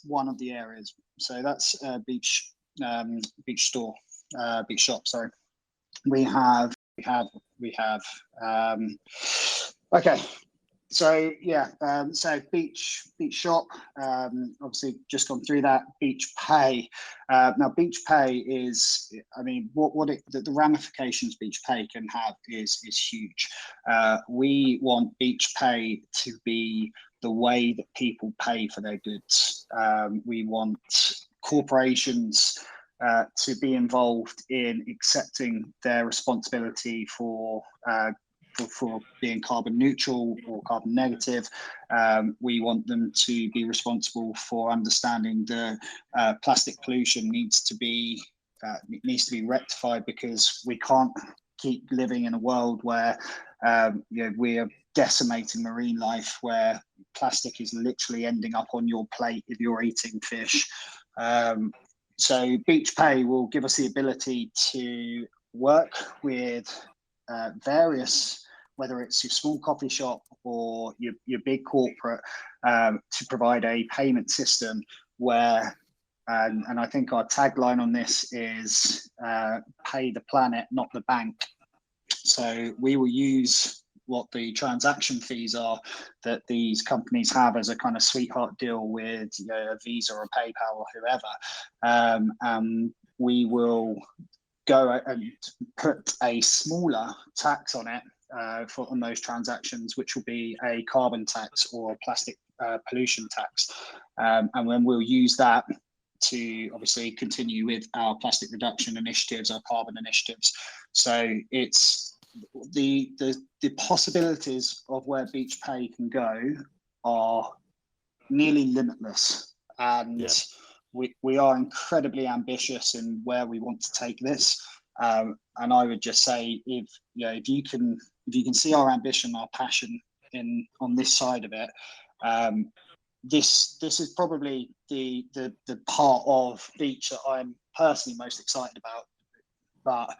one of the areas. So that's Beach store, Beach shop. Sorry, we have. Okay, so yeah, so Beach Shop, obviously just gone through that. Beach Pay. Now Beach Pay is, the ramifications Beach Pay can have is huge. We want Beach Pay to be the way that people pay for their goods. We want corporations to be involved in accepting their responsibility for being carbon neutral or carbon negative. We want them to be responsible for understanding the plastic pollution needs to be rectified, because we can't keep living in a world where we are decimating marine life, where plastic is literally ending up on your plate if you're eating fish. So Beach Pay will give us the ability to work with various, whether it's your small coffee shop or your big corporate, to provide a payment system where, and I think our tagline on this is pay the planet, not the bank. So we will use what the transaction fees are that these companies have as a kind of sweetheart deal with a Visa or a PayPal or whoever. We will go and put a smaller tax on it on those transactions, which will be a carbon tax or a plastic pollution tax, and then we'll use that to obviously continue with our plastic reduction initiatives, our carbon initiatives. So it's the possibilities of where beach pay can go are nearly limitless, and we are incredibly ambitious in where we want to take this. And I would just say, if you can see our ambition, our passion on this side of it, this is probably the part of beach that I'm personally most excited about, but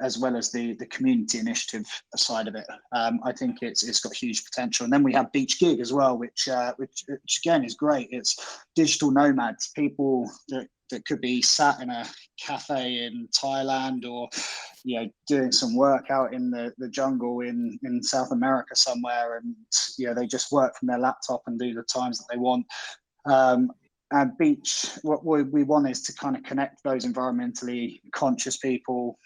as well as the community initiative side of it, I think it's got huge potential. And then we have Beach Gig as well, which again is great. It's digital nomads, people that could be sat in a cafe in Thailand, or doing some work out in the jungle in South America somewhere, and they just work from their laptop and do the times that they want. And beach, what we want is to kind of connect those environmentally conscious people,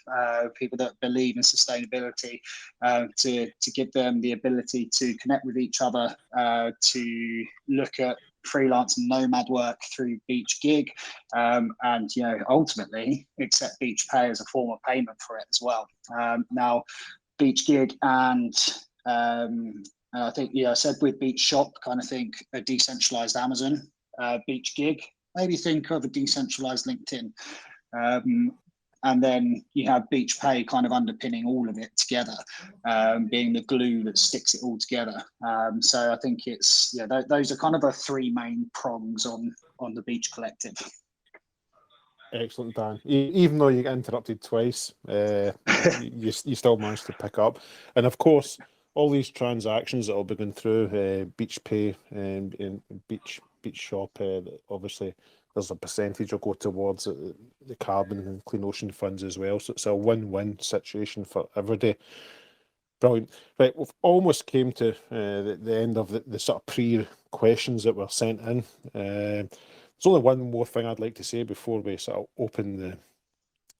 people that believe in sustainability, to give them the ability to connect with each other, to look at freelance and nomad work through Beach Gig, and ultimately accept beach pay as a form of payment for it as well. Now, Beach Gig and I think I said with Beach Shop, kind of think a decentralized Amazon. Beach Gig, maybe think of a decentralized LinkedIn, and then you have Beach Pay kind of underpinning all of it together, being the glue that sticks it all together. So I think it's those are kind of the three main prongs on the Beach Collective. Excellent, Dan. Even though you get interrupted twice, you still managed to pick up. And of course, all these transactions that will be going through Beach Pay and Beach Shop, obviously there's a percentage will go towards the carbon and clean ocean funds as well. So it's a win-win situation for everybody. Brilliant. Right, we've almost came to the end of the sort of pre-questions that were sent in. There's only one more thing I'd like to say before we sort of open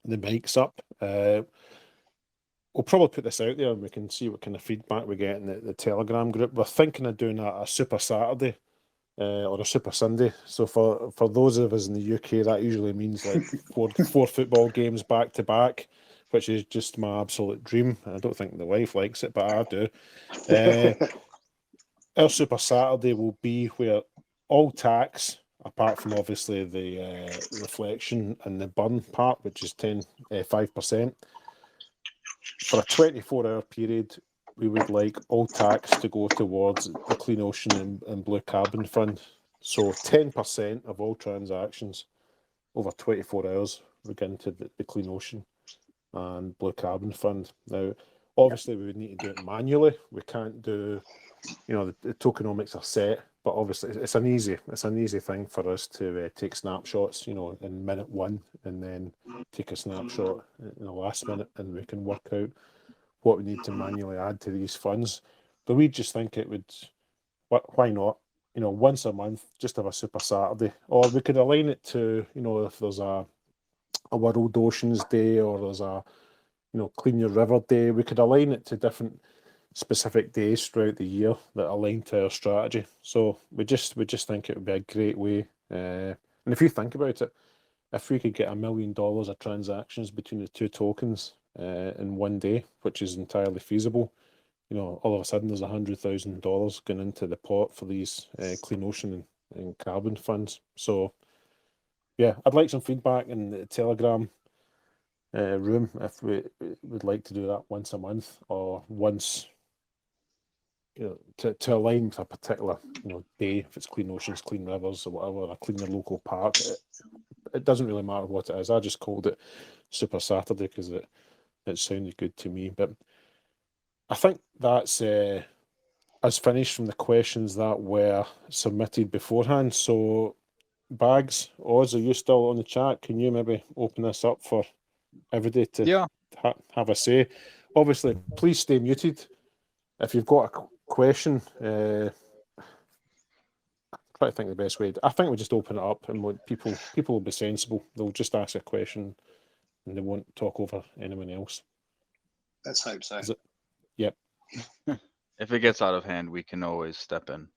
the mics up. We'll probably put this out there and we can see what kind of feedback we get in the Telegram group. We're thinking of doing a Super Saturday or a Super Sunday. So for those of us in the UK, that usually means like four football games back to back, which is just my absolute dream. I don't think the wife likes it, but I do. Our Super Saturday will be where all tax, apart from obviously the reflection and the burn part, which is 5%. For a 24-hour period, we would like all tax to go towards the Clean Ocean and Blue Carbon Fund. So 10% of all transactions over 24 hours would go into the Clean Ocean and Blue Carbon Fund. Now, obviously, we would need to do it manually. We can't do, the tokenomics are set, but obviously it's an easy thing for us to take snapshots, in minute one, and then take a snapshot in the last minute, and we can work out what we need to manually add to these funds. But we just think it would, why not? Once a month, just have a Super Saturday, or we could align it to, if there's a World Oceans Day, or there's a, Clean Your River Day, we could align it to different specific days throughout the year that align to our strategy. So we just think it would be a great way. And if you think about it, if we could get $1 million of transactions between the two tokens in one day, which is entirely feasible, all of a sudden there's $100,000 going into the pot for these Clean Ocean and carbon funds. So yeah, I'd like some feedback in the Telegram room if we would like to do that once a month, or once, to align with a particular day, if it's Clean Oceans, Clean Rivers, or whatever, a Clean Your Local Park. It doesn't really matter what it is. I just called it Super Saturday because it sounded good to me. But I think that's us finished from the questions that were submitted beforehand. So Bags, Oz, are you still on the chat? Can you maybe open this up for everybody to have a say? Obviously, please stay muted. If you've got a question, try to think the best way. I think we just open it up, and people will be sensible. They'll just ask a question, and they won't talk over anyone else. Let's hope so. Yep. If it gets out of hand, we can always step in.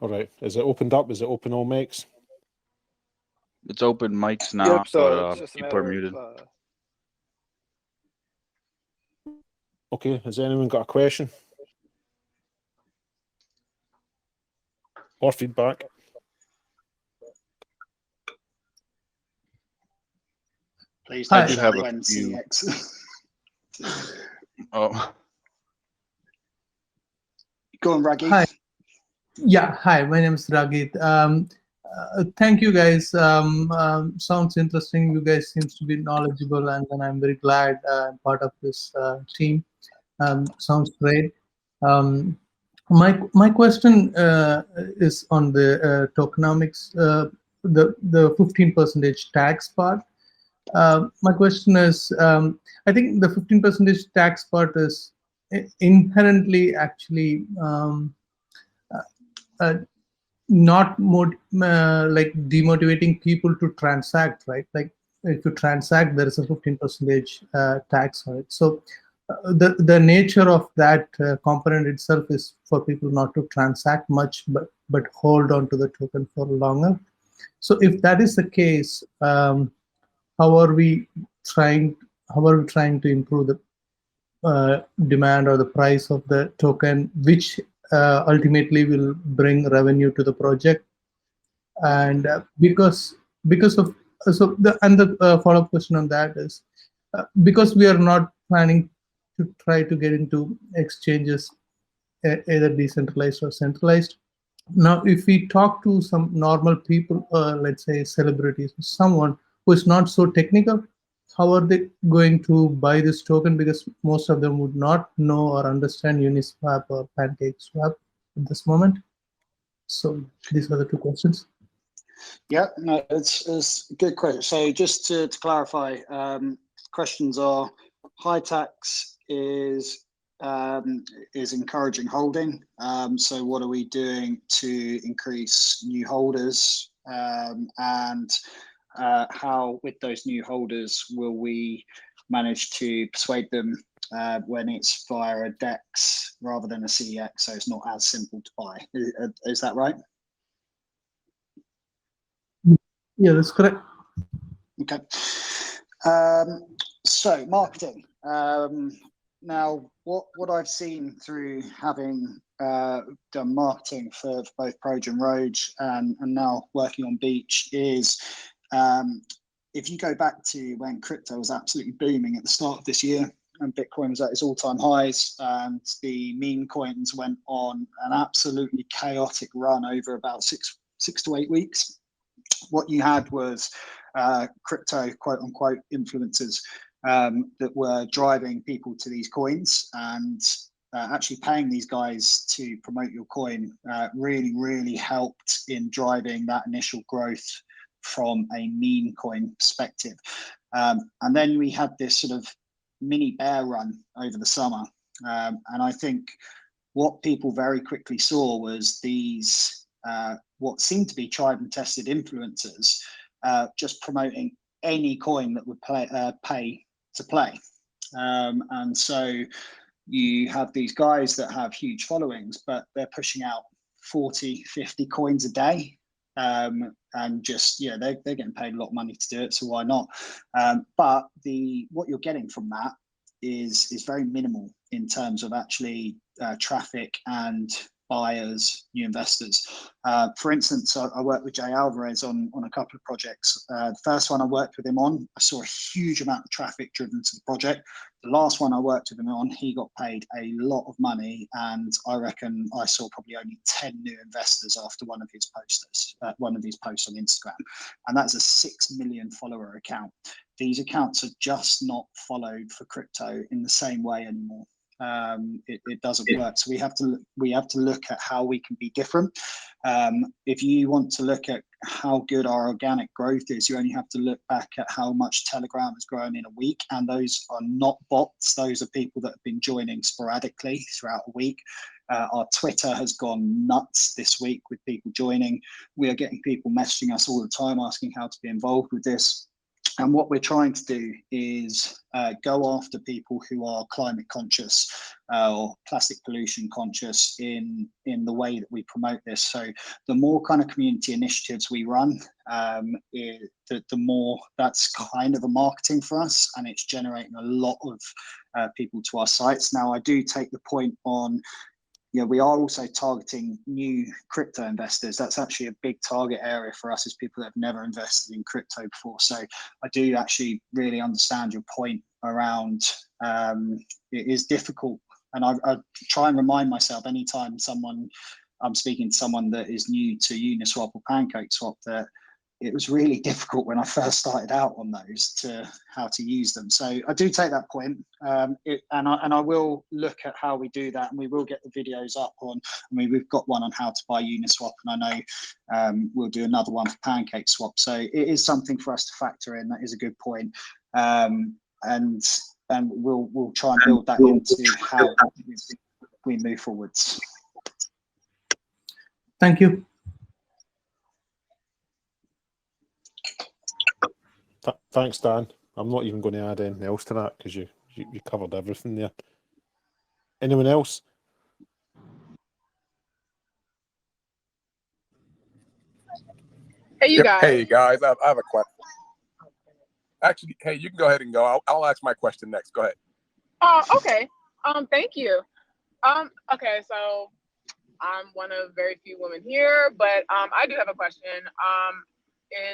All right. Is it opened up? Is it open all mics? It's open mics now, Yep. So but it's just a people are matter muted. of. Okay. Has anyone got a question or feedback? Please I don't do shout have a when few. CX. Oh, Go on, Raggy. Hi. Yeah, hi, my name is Ragit. Thank you guys. Sounds interesting. You guys seems to be knowledgeable, and I'm very glad I'm part of this team. Sounds great. My question is on the tokenomics, the 15% tax part. My question is, I think the 15% tax part is inherently actually not more like demotivating people to transact, right? Like if you transact, there is a 15% tax on it. So the nature of that component itself is for people not to transact much, but hold on to the token for longer. So if that is the case, how are we trying? How are we trying to improve the demand or the price of the token, which ultimately will bring revenue to the project? And because of so the follow-up question on that is because we are not planning to try to get into exchanges either decentralized or centralized. Now if we talk to some normal people, let's say celebrities, someone who is not so technical, how are they going to buy this token? Because most of them would not know or understand Uniswap or PancakeSwap at this moment. So these are the two questions. Yeah, no, it's a good question. So just to clarify, questions are: high tax is encouraging holding. So what are we doing to increase new holders, and how with those new holders will we manage to persuade them when it's via a DEX rather than a CEX, so it's not as simple to buy? Is that right? Yeah, that's correct. Okay. So marketing. Now, what I've seen through having done marketing for both Proj and Roge and now working on Beach is, if you go back to when crypto was absolutely booming at the start of this year and Bitcoin was at its all-time highs and the meme coins went on an absolutely chaotic run over about six to 8 weeks, what you had was crypto quote unquote influencers that were driving people to these coins, and actually paying these guys to promote your coin really helped in driving that initial growth from a meme coin perspective. And then we had this sort of mini bear run over the summer, and I think what people very quickly saw was these what seemed to be tried and tested influencers just promoting any coin that would pay to play. And so you have these guys that have huge followings, but they're pushing out 40, 50 coins a day. And just, yeah, they're getting paid a lot of money to do it, so why not? But what you're getting from that is very minimal in terms of actually traffic and buyers, new investors. For instance, I worked with Jay Alvarez on a couple of projects. The first one I worked with him on, I saw a huge amount of traffic driven to the project. The last one I worked with him on, he got paid a lot of money, and I reckon I saw probably only 10 new investors after one of his posts on Instagram. And that's a 6 million follower account. These accounts are just not followed for crypto in the same way anymore. It doesn't work. So we have to look at how we can be different. If you want to look at how good our organic growth is, you only have to look back at how much Telegram has grown in a week, and those are not bots. Those are people that have been joining sporadically throughout a week. Our Twitter has gone nuts this week with people joining. We are getting people messaging us all the time asking how to be involved with this. And what we're trying to do is go after people who are climate conscious or plastic pollution conscious in the way that we promote this. So the more kind of community initiatives we run, the more that's kind of a marketing for us, and it's generating a lot of people to our sites. Now, I do take the point on, we are also targeting new crypto investors. That's actually a big target area for us, is people that have never invested in crypto before. So I do actually really understand your point around it is difficult. And I try and remind myself anytime I'm speaking to someone that is new to Uniswap or PancakeSwap, that it was really difficult when I first started out on those to how to use them. So I do take that point, and I will look at how we do that, and we will get the videos up on. I mean, we've got one on how to buy Uniswap, and I know we'll do another one for PancakeSwap. So it is something for us to factor in. That is a good point, and we'll try and build that into how we move forwards. Thank you. Thanks, Dan. I'm not even going to add anything else to that because you covered everything there. Anyone else? Hey, you guys. Hey, guys. I have a question. Actually, hey, you can go ahead and go. I'll ask my question next. Go ahead. Oh, okay. Thank you. Okay, so I'm one of very few women here, but I do have a question.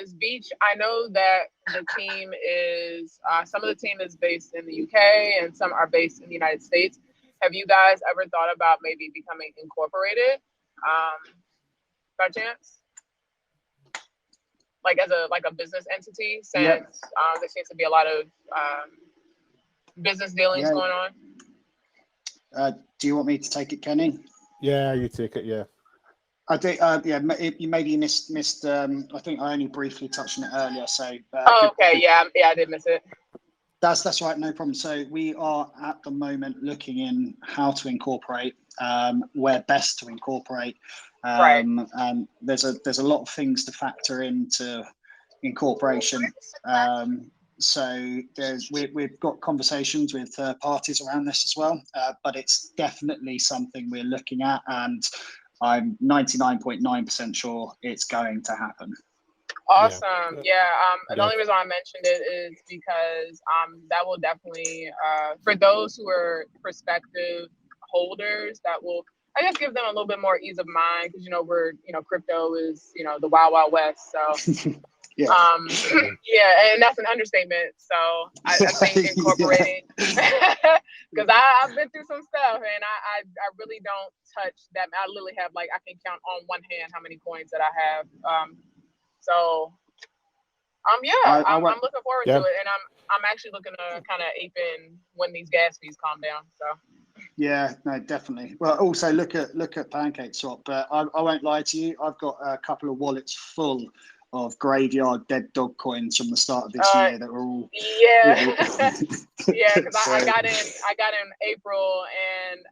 Is Beach, I know that the team is, some of the team is based in the UK and some are based in the United States. Have you guys ever thought about maybe becoming incorporated by chance? Like as a business entity, since there seems to be a lot of business dealings going on. Do you want me to take it, Kenny? Yeah, you take it. Yeah. I think, you maybe missed. I think I only briefly touched on it earlier. So. Okay. I did miss it. That's right, no problem. So we are at the moment looking in how to incorporate, where best to incorporate, right. And there's a lot of things to factor into incorporation. So we've got conversations with third parties around this as well, but it's definitely something we're looking at, and I'm 99.9% sure it's going to happen. Awesome. Yeah. The only reason I mentioned it is because that will definitely, for those who are prospective holders, that will, I guess, give them a little bit more ease of mind, because crypto is the wild west. So yeah, and that's an understatement. So I think incorporating, because I've been through some stuff, and I really don't touch that. I literally have, I can count on one hand how many coins that I have. So I'm looking forward to it, and I'm actually looking to kind of ape in when these gas fees calm down. So yeah, no, definitely. Well, also look at PancakeSwap, but I won't lie to you. I've got a couple of wallets full of graveyard dead dog coins from the start of this year that were all because I got in April, and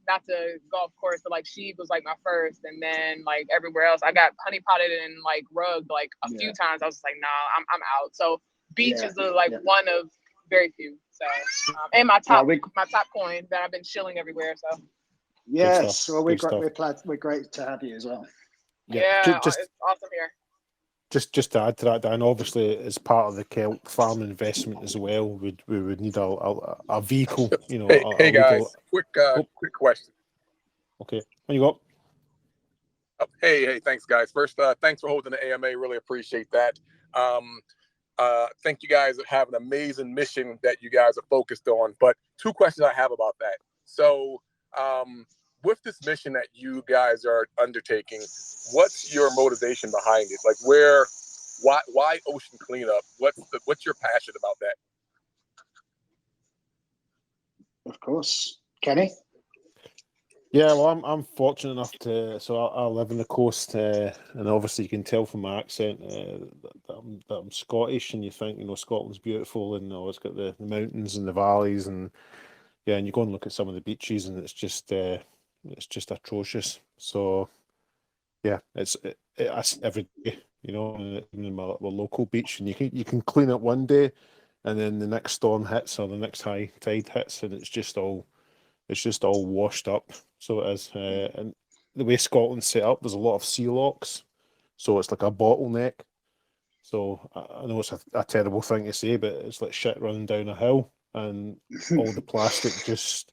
not to go off course, but Sheeb was my first, and then everywhere else I got honey potted and rugged a few times. I was like, nah, I'm out. So Beach is one of very few. So and my top coin that I've been shilling everywhere. So yes, well we're great to have you as well. Yeah, it's awesome here. Just to add to that, Dan, obviously as part of the kelp farm investment as well, we would need a vehicle. Hey guys, quick question. Okay, when you go. Oh, hey, thanks guys. First, thanks for holding the AMA. Really appreciate that. Think you guys have an amazing mission that you guys are focused on. But two questions I have about that. So, with this mission that you guys are undertaking, what's your motivation behind it? Why ocean cleanup? What's your passion about that? Of course, Kenny. Yeah, well, I'm fortunate enough I live on the coast, and obviously you can tell from my accent that I'm Scottish, and you think Scotland's beautiful, and it's got the mountains and the valleys, and and you go and look at some of the beaches, and it's just atrocious. So yeah, it's every day you know, in my local beach, and you can clean it one day, and then the next storm hits or the next high tide hits, and it's just all washed up. So it is, and the way Scotland's set up, there's a lot of sea locks, so it's like a bottleneck. So I know it's a terrible thing to say, but it's like shit running down a hill, and all the plastic just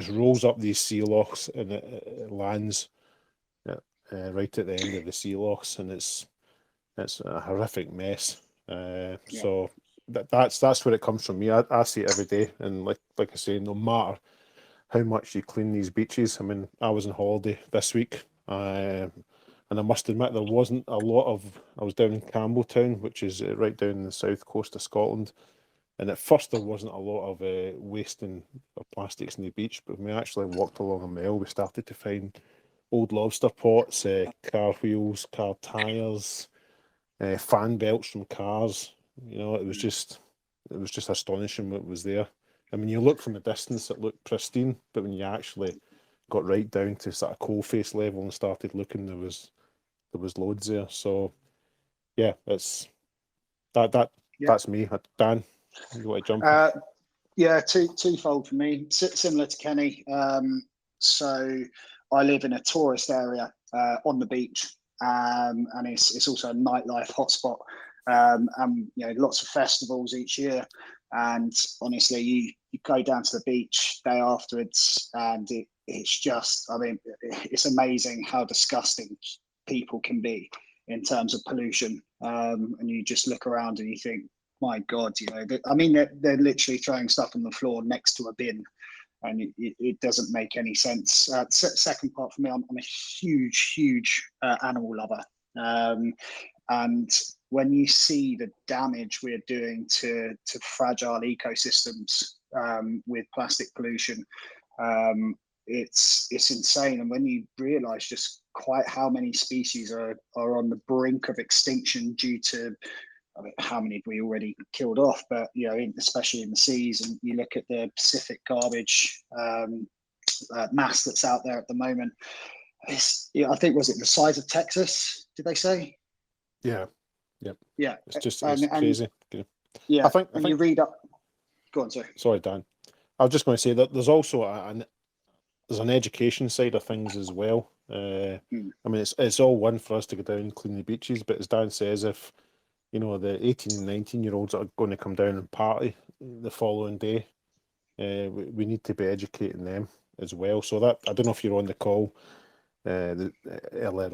rolls up these sea locks, and it lands right at the end of the sea locks, and it's a horrific mess. So that's where it comes from me. I see it every day, and like I say, no matter how much you clean these beaches. I mean, I was on holiday this week, and I must admit there wasn't a lot of. I was down in Campbelltown, which is right down in the south coast of Scotland, and at first there wasn't a lot of wasting of plastics in the beach. But when we actually walked along a mile, we started to find old lobster pots, car wheels, car tires, fan belts from cars. You know, it was just astonishing what was there. I mean, you look from a distance, it looked pristine, but when you actually got right down to sort of coal face level and started looking, there was loads there. So yeah, that's me. Dan, you want to jump in? Yeah, twofold for me. Similar to Kenny. So I live in a tourist area on the beach, and it's also a nightlife hotspot. And you know, lots of festivals each year. And honestly, you go down to the beach day afterwards, and it's just, I mean, it's amazing how disgusting people can be in terms of pollution. And you just look around and you think, my God, you know, I mean, they're literally throwing stuff on the floor next to a bin, and it doesn't make any sense. Second part for me, I'm a huge animal lover. And when you see the damage we're doing to fragile ecosystems with plastic pollution, it's insane. And when you realise just quite how many species are on the brink of extinction due to, I mean, how many have we already killed off? But you know, especially in the seas, and you look at the Pacific garbage mass that's out there at the moment. I think, was it the size of Texas? Did they say? Yeah. Yep. Yeah. It's crazy. Yeah. I think you read up. Go on, sorry. Sorry, Dan. I was just going to say that there's also there's an education side of things as well. I mean, it's all one for us to go down and clean the beaches, but as Dan says, if you know the 18 and 19-year-olds are going to come down and party the following day, we need to be educating them as well. So that, I don't know if you're on the call earlier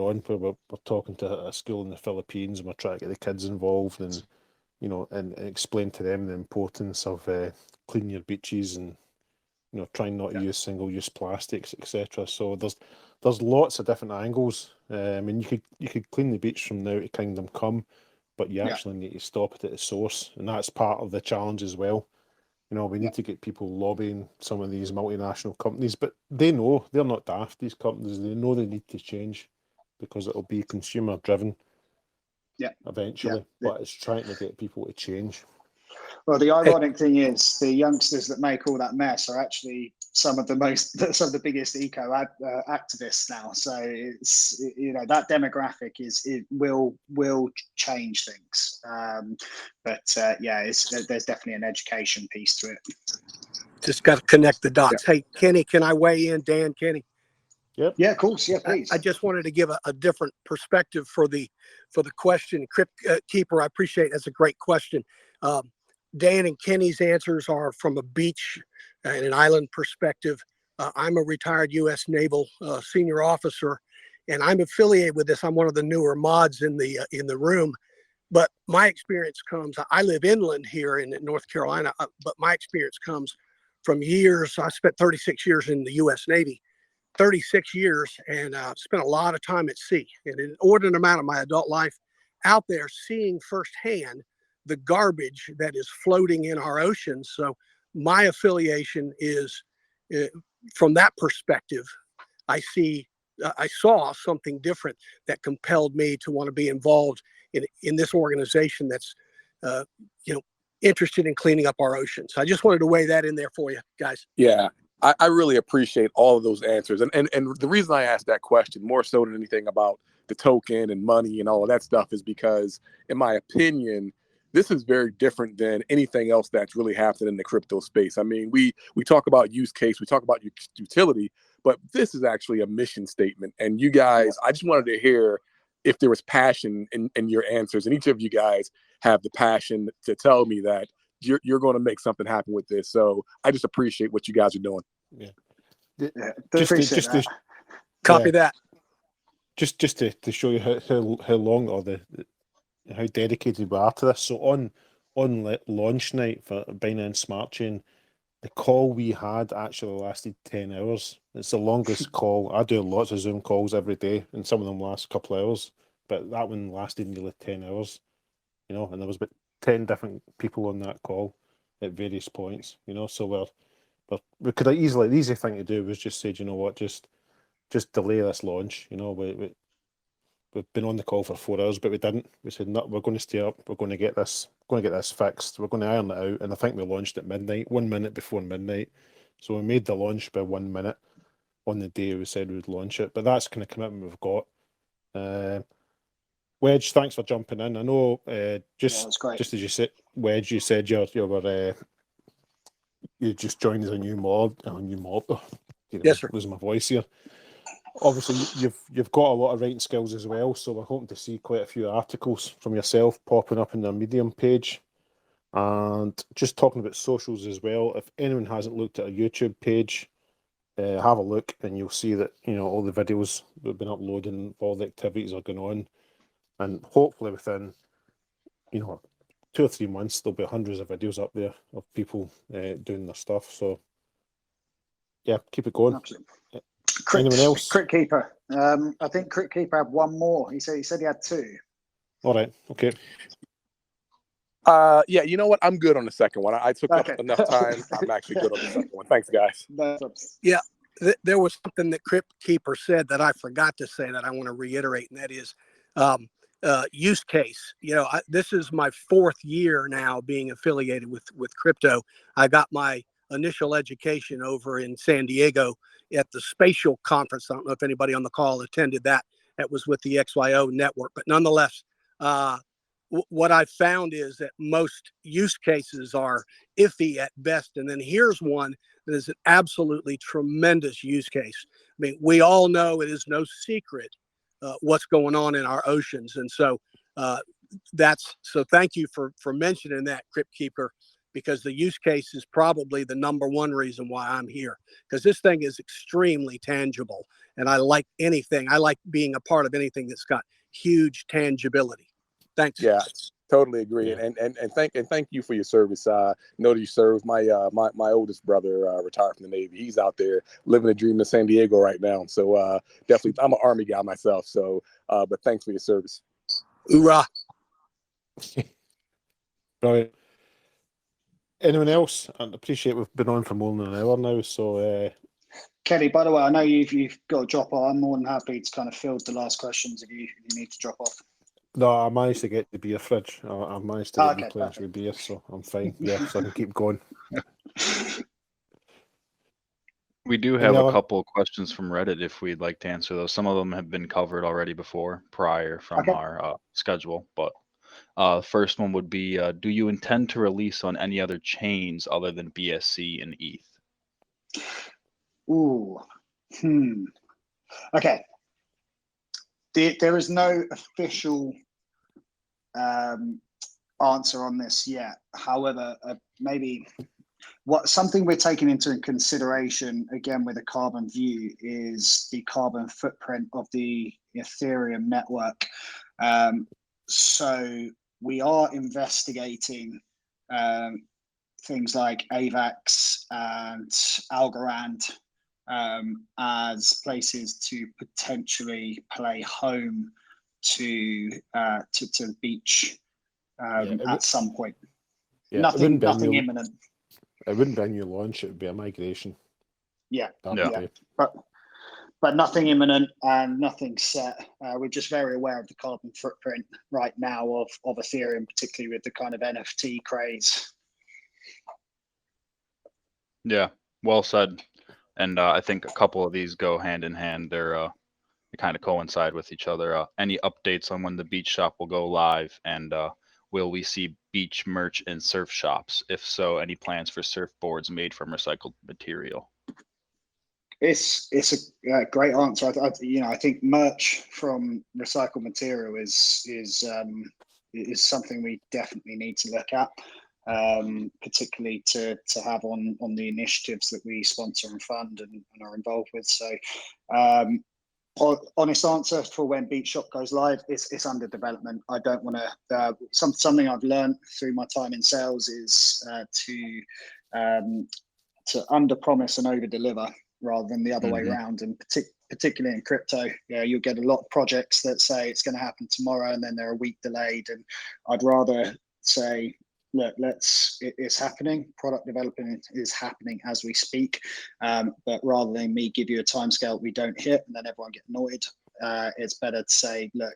on, where we're talking to a school in the Philippines, and we're trying to get the kids involved, and you know, and explain to them the importance of cleaning your beaches, and you know, trying not to use single-use plastics, etc. So there's lots of different angles. I mean, you could clean the beach from now to Kingdom Come, but you actually need to stop it at the source, and that's part of the challenge as well. You know, we need to get people lobbying some of these multinational companies, but they know, they're not daft, these companies. They know they need to change because it'll be consumer driven eventually, but it's trying to get people to change. Well, the ironic thing is the youngsters that make all that mess are actually some of the biggest eco activists now. So it's, you know, that demographic will change things. But there's definitely an education piece to it. Just got to connect the dots. Hey, Kenny, can I weigh in? Dan, Kenny. Yep. Yeah, of course. Yeah, please. I just wanted to give a different perspective for the question. Crypt Keeper, I appreciate it. That's a great question. Dan and Kenny's answers are from a beach and an island perspective. I'm a retired U.S. Naval senior officer, and I'm affiliated with this. I'm one of the newer mods in the room. But my experience comes, I live inland here in North Carolina, but my experience comes from years. I spent 36 years in the U.S. Navy, 36 years, and spent a lot of time at sea. And an inordinate amount of my adult life out there seeing firsthand the garbage that is floating in our oceans. So my affiliation is from that perspective. I saw something different that compelled me to want to be involved in this organization that's interested in cleaning up our oceans. I just wanted to weigh that in there for you guys. Yeah, I really appreciate all of those answers. And the reason I asked that question, more so than anything about the token and money and all of that stuff is because, in my opinion, this is very different than anything else that's really happening in the crypto space. I mean, we talk about use case, we talk about utility, but this is actually a mission statement. And you guys, I just wanted to hear if there was passion in your answers. And each of you guys have the passion to tell me that you're going to make something happen with this. So I just appreciate what you guys are doing. Yeah. Just to Copy that. Just to show you how long or how dedicated we are to this. So on launch night for Binance Smart Chain, the call we had actually lasted 10 hours. It's the longest call. I do lots of Zoom calls every day, and some of them last a couple of hours, but that one lasted nearly 10 hours, you know, and there was about 10 different people on that call at various points, you know, so we could have easily, the easy thing to do was just say, you know what, just delay this launch, you know, we've been on the call for 4 hours, but we didn't. We said, no, we're going to stay up. We're going to get this fixed. We're going to iron it out. And I think we launched at midnight, 1 minute before midnight. So we made the launch by 1 minute on the day we said we'd launch it. But that's kind of commitment we've got. Wedge, thanks for jumping in. I know just as you said, Wedge, you said you just joined as a new mod. Oh, yes, sir. Losing my voice here. Obviously, you've got a lot of writing skills as well, so we're hoping to see quite a few articles from yourself popping up in the Medium page. And just talking about socials as well, if anyone hasn't looked at our YouTube page, have a look and you'll see that, you know, all the videos we've been uploading, all the activities are going on. And hopefully within, you know, 2 or 3 months, there'll be hundreds of videos up there of people doing their stuff. So, yeah, keep it going. Absolutely. Anyone else? Crit Keeper. I think Crit Keeper had one more. He said he had 2. All right. Okay. Yeah, you know what? I'm good on the second one. I took up enough time. I'm actually good on the second one. Thanks, guys. Yeah, there was something that Crypt Keeper said that I forgot to say that I want to reiterate, and that is use case. You know, this is my 4th year now being affiliated with crypto. I got my initial education over in San Diego at the Spatial Conference. I don't know if anybody on the call attended that. That was with the XYO network, but nonetheless, what I found is that most use cases are iffy at best. And then here's one that is an absolutely tremendous use case. I mean, we all know it is no secret what's going on in our oceans. And so so thank you for mentioning that, Crypt Keeper, because the use case is probably the #1 reason why I'm here, because this thing is extremely tangible. And I like being a part of anything that's got huge tangibility. Thanks. Yeah, totally agree. Yeah. And thank you for your service. Know that you served my oldest brother retired from the Navy. He's out there living a dream in San Diego right now. So definitely, I'm an Army guy myself. So, but thanks for your service. Hoorah! Brilliant. Anyone else? I appreciate we've been on for more than an hour now. So, Kelly, by the way, I know you've got to drop off. I'm more than happy to kind of field the last questions if you need to drop off. No, I managed to get the beer fridge. I managed to get replenishment beer, so I'm fine. Yeah, so I can keep going. We do have a couple of questions from Reddit if we'd like to answer those. Some of them have been covered already prior from our schedule. But first one would be, do you intend to release on any other chains other than BSC and ETH? Ooh. Okay. There is no official answer on this yet. However, maybe something we're taking into consideration again with a carbon view is the carbon footprint of the Ethereum network. So we are investigating things like AVAX and Algorand as places to potentially play home to the beach at some point. Yeah, nothing imminent. It wouldn't be a new launch, it would be a migration. Yeah. But nothing imminent and nothing set. We're just very aware of the carbon footprint right now of Ethereum, particularly with the kind of NFT craze. Yeah, well said. And I think a couple of these go hand in hand. They're they kind of coincide with each other. Any updates on when the beach shop will go live, and will we see beach merch in surf shops? If so, any plans for surfboards made from recycled material? It's a great answer. I think merch from recycled material is something we definitely need to look at, particularly to have on the initiatives that we sponsor and fund and are involved with. So, honest answer for when Beach Shop goes live, it's under development. I don't want to. Something I've learned through my time in sales is to under promise and over deliver, rather than the other way around. And particularly in crypto, you'll get a lot of projects that say it's going to happen tomorrow and then they're a week delayed. And I'd rather say, look, it's happening. Product development is happening as we speak. But rather than me give you a timescale we don't hit and then everyone get annoyed, it's better to say, look,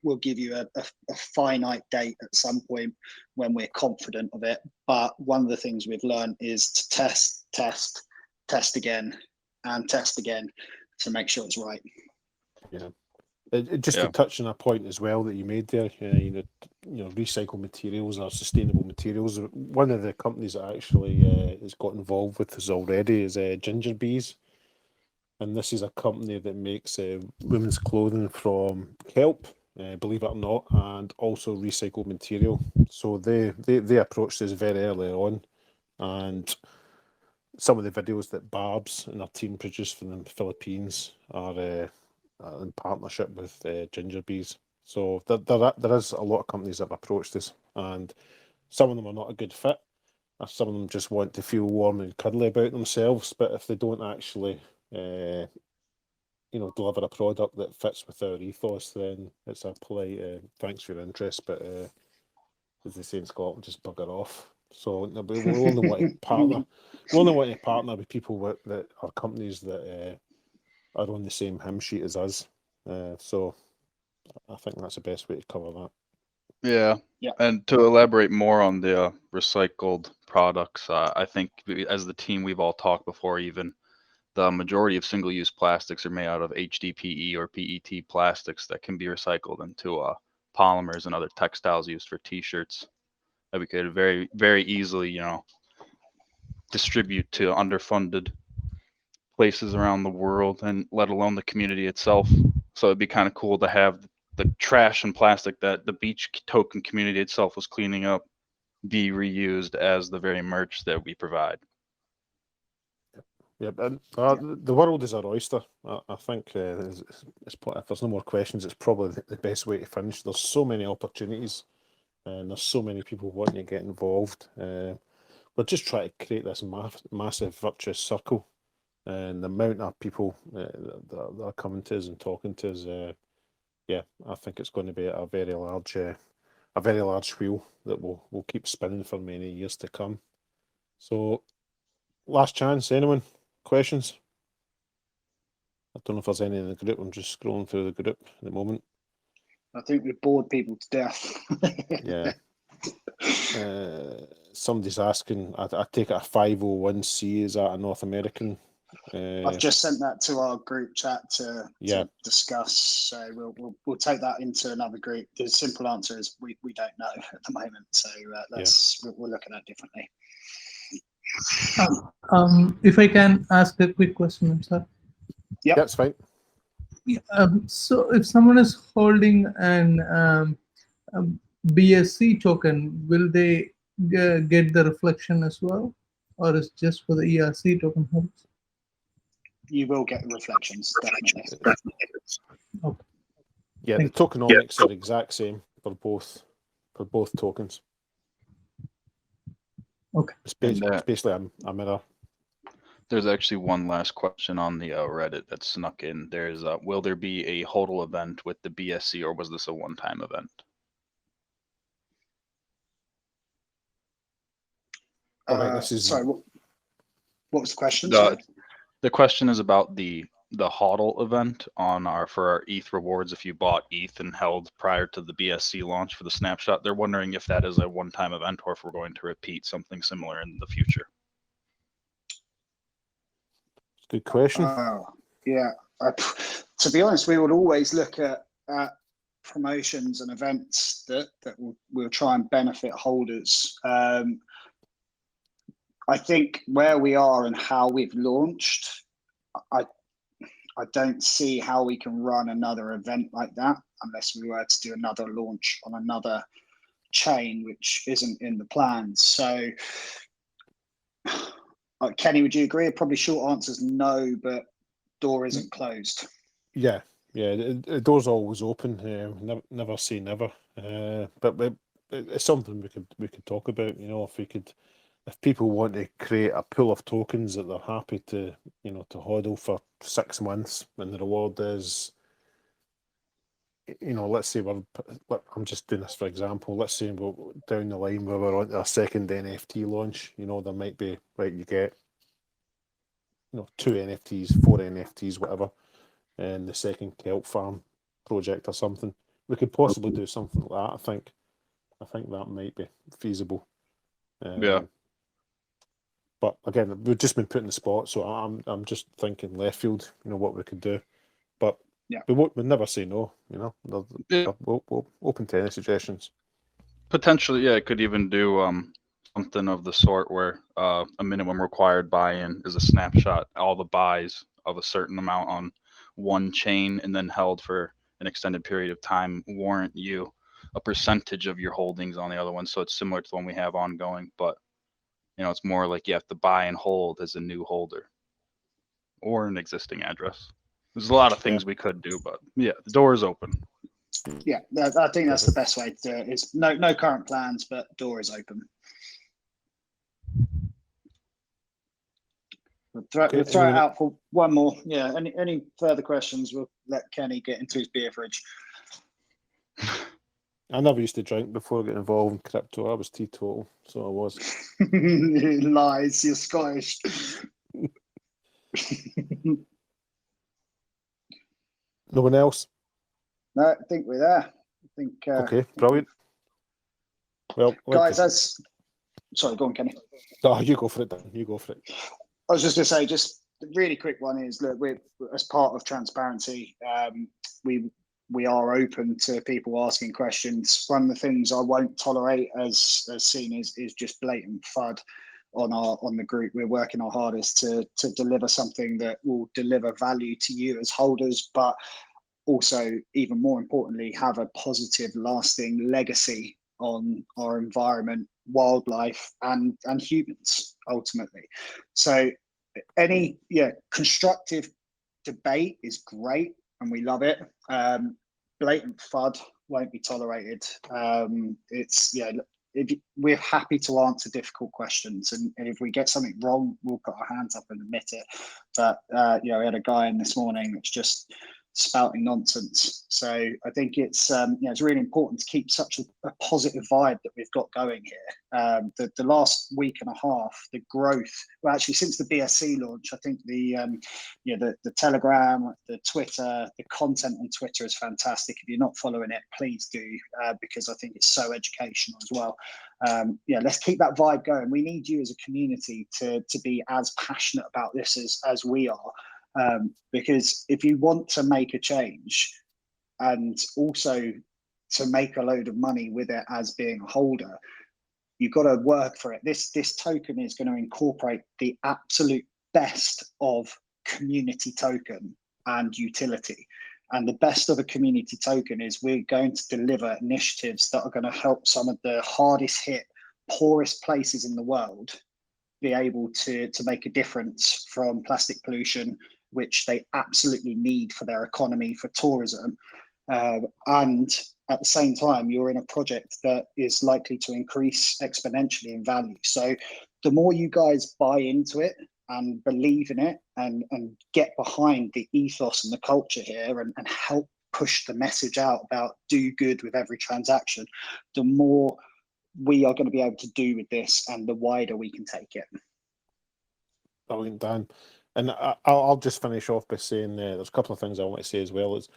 we'll give you a finite date at some point when we're confident of it. But one of the things we've learned is to test again and test again to make sure it's right. Just to touch on a point as well that you made there, recycled materials or sustainable materials. One of the companies that actually has got involved with this already is Ginger Bees, and this is a company that makes women's clothing from kelp, believe it or not, and also recycled material. So they approached this very early on, and some of the videos that Barb's and her team produced from the Philippines are in partnership with Ginger Bees. So there is a lot of companies that have approached us, and some of them are not a good fit, or some of them just want to feel warm and cuddly about themselves. But if they don't actually, deliver a product that fits with our ethos, then it's a polite thanks for your interest, but as they say in Scotland, just bugger off. So we only want to partner. We only want to partner with people that are companies that are on the same hymn sheet as us. So I think that's the best way to cover that. Yeah. And to elaborate more on the recycled products, I think as the team we've all talked before, even the majority of single-use plastics are made out of HDPE or PET plastics that can be recycled into polymers and other textiles used for T-shirts that we could very, very easily, distribute to underfunded places around the world, and let alone the community itself. So it'd be kind of cool to have the trash and plastic that the beach token community itself was cleaning up be reused as the very merch that we provide. And the world is our oyster. I think if there's no more questions, it's probably the best way to finish. There's so many opportunities, and there's so many people wanting to get involved. We're just trying to create this massive virtuous circle, and the amount of people that are coming to us and talking to us, I think it's going to be a very large wheel that will keep spinning for many years to come. So, last chance, anyone? Questions? I don't know if there's any in the group. I'm just scrolling through the group at the moment. I think we've bored people to death. Yeah. Somebody's asking, I take it a 501c, is that a North American? I've just sent that to our group chat to discuss. So we'll take that into another group. The simple answer is we don't know at the moment. So we're looking at it differently. If I can ask a quick question, sir. Yeah, that's fine. So if someone is holding an BSC token, will they get the reflection as well, or is just for the ERC token holders? You will get reflections, definitely. Okay. Yeah, the tokenomics are exact same for both tokens. Okay. It's basically a mirror. There's actually one last question on the Reddit that snuck in. There's will there be a HODL event with the BSC, or was this a one-time event? Sorry, what was the question? The question is about the HODL event for our ETH rewards. If you bought ETH and held prior to the BSC launch for the snapshot, they're wondering if that is a one-time event or if we're going to repeat something similar in the future. Good question. To be honest, we would always look at promotions and events that will try and benefit holders. I think where we are and how we've launched, I don't see how we can run another event like that unless we were to do another launch on another chain, which isn't in the plans. So, Kenny, would you agree? Probably short answer is no, but door isn't closed. Yeah, the door's always open. Never say never. But it's something we could talk about. If people want to create a pool of tokens that they're happy to hodl for 6 months, and the reward is, let's say I'm just doing this for example. Let's say we're down the line where we're on our second NFT launch. There might be you get 2 NFTs, 4 NFTs, whatever, and the second kelp farm project or something. We could possibly do something like that. I think that might be feasible. Yeah. But again, we've just been put in the spot, so I'm just thinking left field. What we could do, but we'll never say no. We'll open to any suggestions. Potentially, yeah, it could even do something of the sort where a minimum required buy-in is a snapshot, all the buys of a certain amount on one chain, and then held for an extended period of time warrant you a percentage of your holdings on the other one. So it's similar to the one we have ongoing, but it's more like you have to buy and hold as a new holder or an existing address. There's a lot of things we could do, but yeah, the door is open. Yeah, I think that's the best way to do it. Is no current plans, but door is open. We'll throw it out for one more. Yeah, any further questions? We'll let Kenny get into his beer fridge. I never used to drink before I got involved in crypto. I was teetotal, so I was. Lies, you're Scottish. No one else? No, I think we're there. I think. Okay, brilliant. Well, guys, sorry, go on, Kenny. No, you go for it, Dan. You go for it. I was just going to say, just the really quick one is that we're, as part of transparency, we are open to people asking questions. One of the things I won't tolerate, as seen, is just blatant FUD on the group. We're working our hardest to deliver something that will deliver value to you as holders, but also, even more importantly, have a positive, lasting legacy on our environment, wildlife, and humans ultimately. So any constructive debate is great, and we love it. Blatant FUD won't be tolerated. We're happy to answer difficult questions, and if we get something wrong, we'll put our hands up and admit it. But we had a guy in this morning that's just spouting nonsense. So I think it's it's really important to keep such a positive vibe that we've got going here. The last week and a half, the growth, well, actually since the BSC launch, I think the Telegram, the Twitter, the content on Twitter is fantastic. If you're not following it, please do, because I think it's so educational as well. Let's keep that vibe going. We need you as a community to be as passionate about this as we are. Because if you want to make a change and also to make a load of money with it as being a holder, you've got to work for it. This token is going to incorporate the absolute best of community token and utility. And the best of a community token is we're going to deliver initiatives that are going to help some of the hardest hit, poorest places in the world be able to make a difference from plastic pollution, which they absolutely need for their economy, for tourism. And at the same time, you're in a project that is likely to increase exponentially in value. So the more you guys buy into it and believe in it and get behind the ethos and the culture here and help push the message out about do good with every transaction, the more we are going to be able to do with this and the wider we can take it. Brilliant, Dan. And I'll just finish off by saying there's a couple of things I want to say as well. Is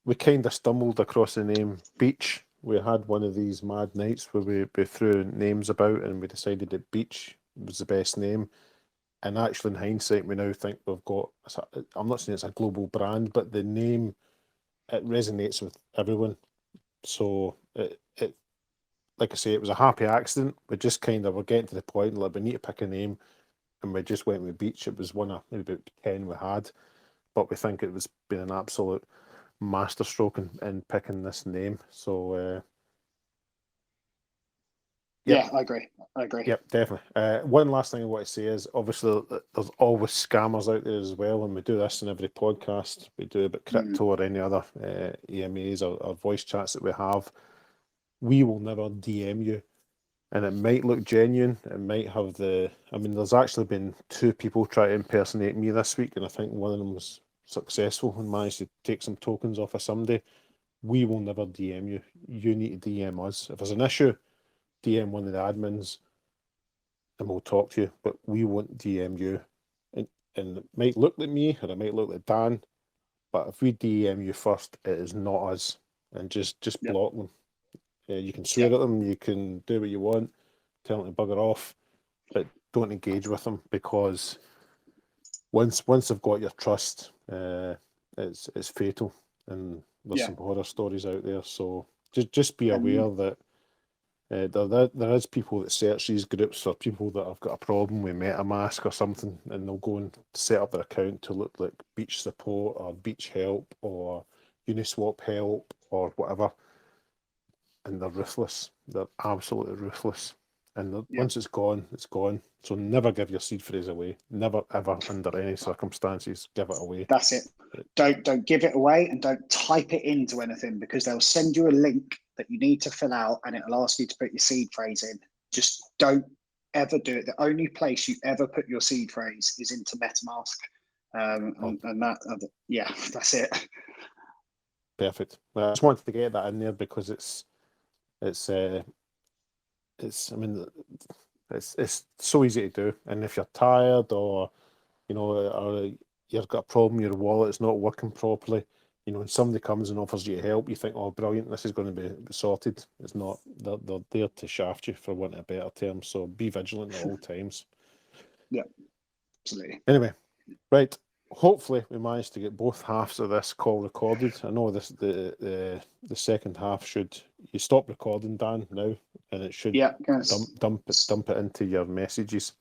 we kind of stumbled across the name Beach. We had one of these mad nights where we threw names about and we decided that Beach was the best name. And actually, in hindsight, we now think we've got, I'm not saying it's a global brand, but the name, it resonates with everyone. So it like I say, it was a happy accident. We just kind of were getting to the point, like, we need to pick a name, and we just went with Beach. It was one of maybe about 10 we had, but we think it was been an absolute masterstroke in picking this name. So yeah, I agree. Yep, definitely. One last thing I want to say is, obviously, there's always scammers out there as well, and we do this in every podcast we do about crypto or any other EMAs or voice chats that we have. We will never DM you, and it might look genuine. It might have there's actually been 2 people try to impersonate me this week, and I think one of them was successful and managed to take some tokens off of somebody. We will never DM you. You need to DM us. If there's an issue, DM one of the admins and we'll talk to you, but we won't DM you. And it might look like me or it might look like Dan, but if we DM you first, it is not us. And just block them. You can swear at them, you can do what you want, tell them to bugger off, but don't engage with them, because once they've got your trust, it's fatal. And there's some horror stories out there. So just be aware that there is people that search these groups for people that have got a problem with MetaMask or something, and they'll go and set up their account to look like Beach Support or Beach Help or Uniswap Help or whatever, and they're ruthless. They're absolutely ruthless. And once it's gone, it's gone. So never give your seed phrase away. Never, ever, under any circumstances, give it away. That's it. Don't give it away, and don't type it into anything, because they'll send you a link that you need to fill out, and it'll ask you to put your seed phrase in. Just don't ever do it. The only place you ever put your seed phrase is into MetaMask, and that's it. Perfect. Well, I just wanted to get that in there because it's so easy to do. And if you're tired, or or you've got a problem, your wallet's not working properly, when somebody comes and offers you help, you think, oh, brilliant, this is going to be sorted. It's not. They're there to shaft you, for want of a better term. So be vigilant at all times. Yeah, absolutely. Anyway, right. Hopefully we managed to get both halves of this call recorded. I know the second half should, you stop recording, Dan, now, and it should dump it into your messages.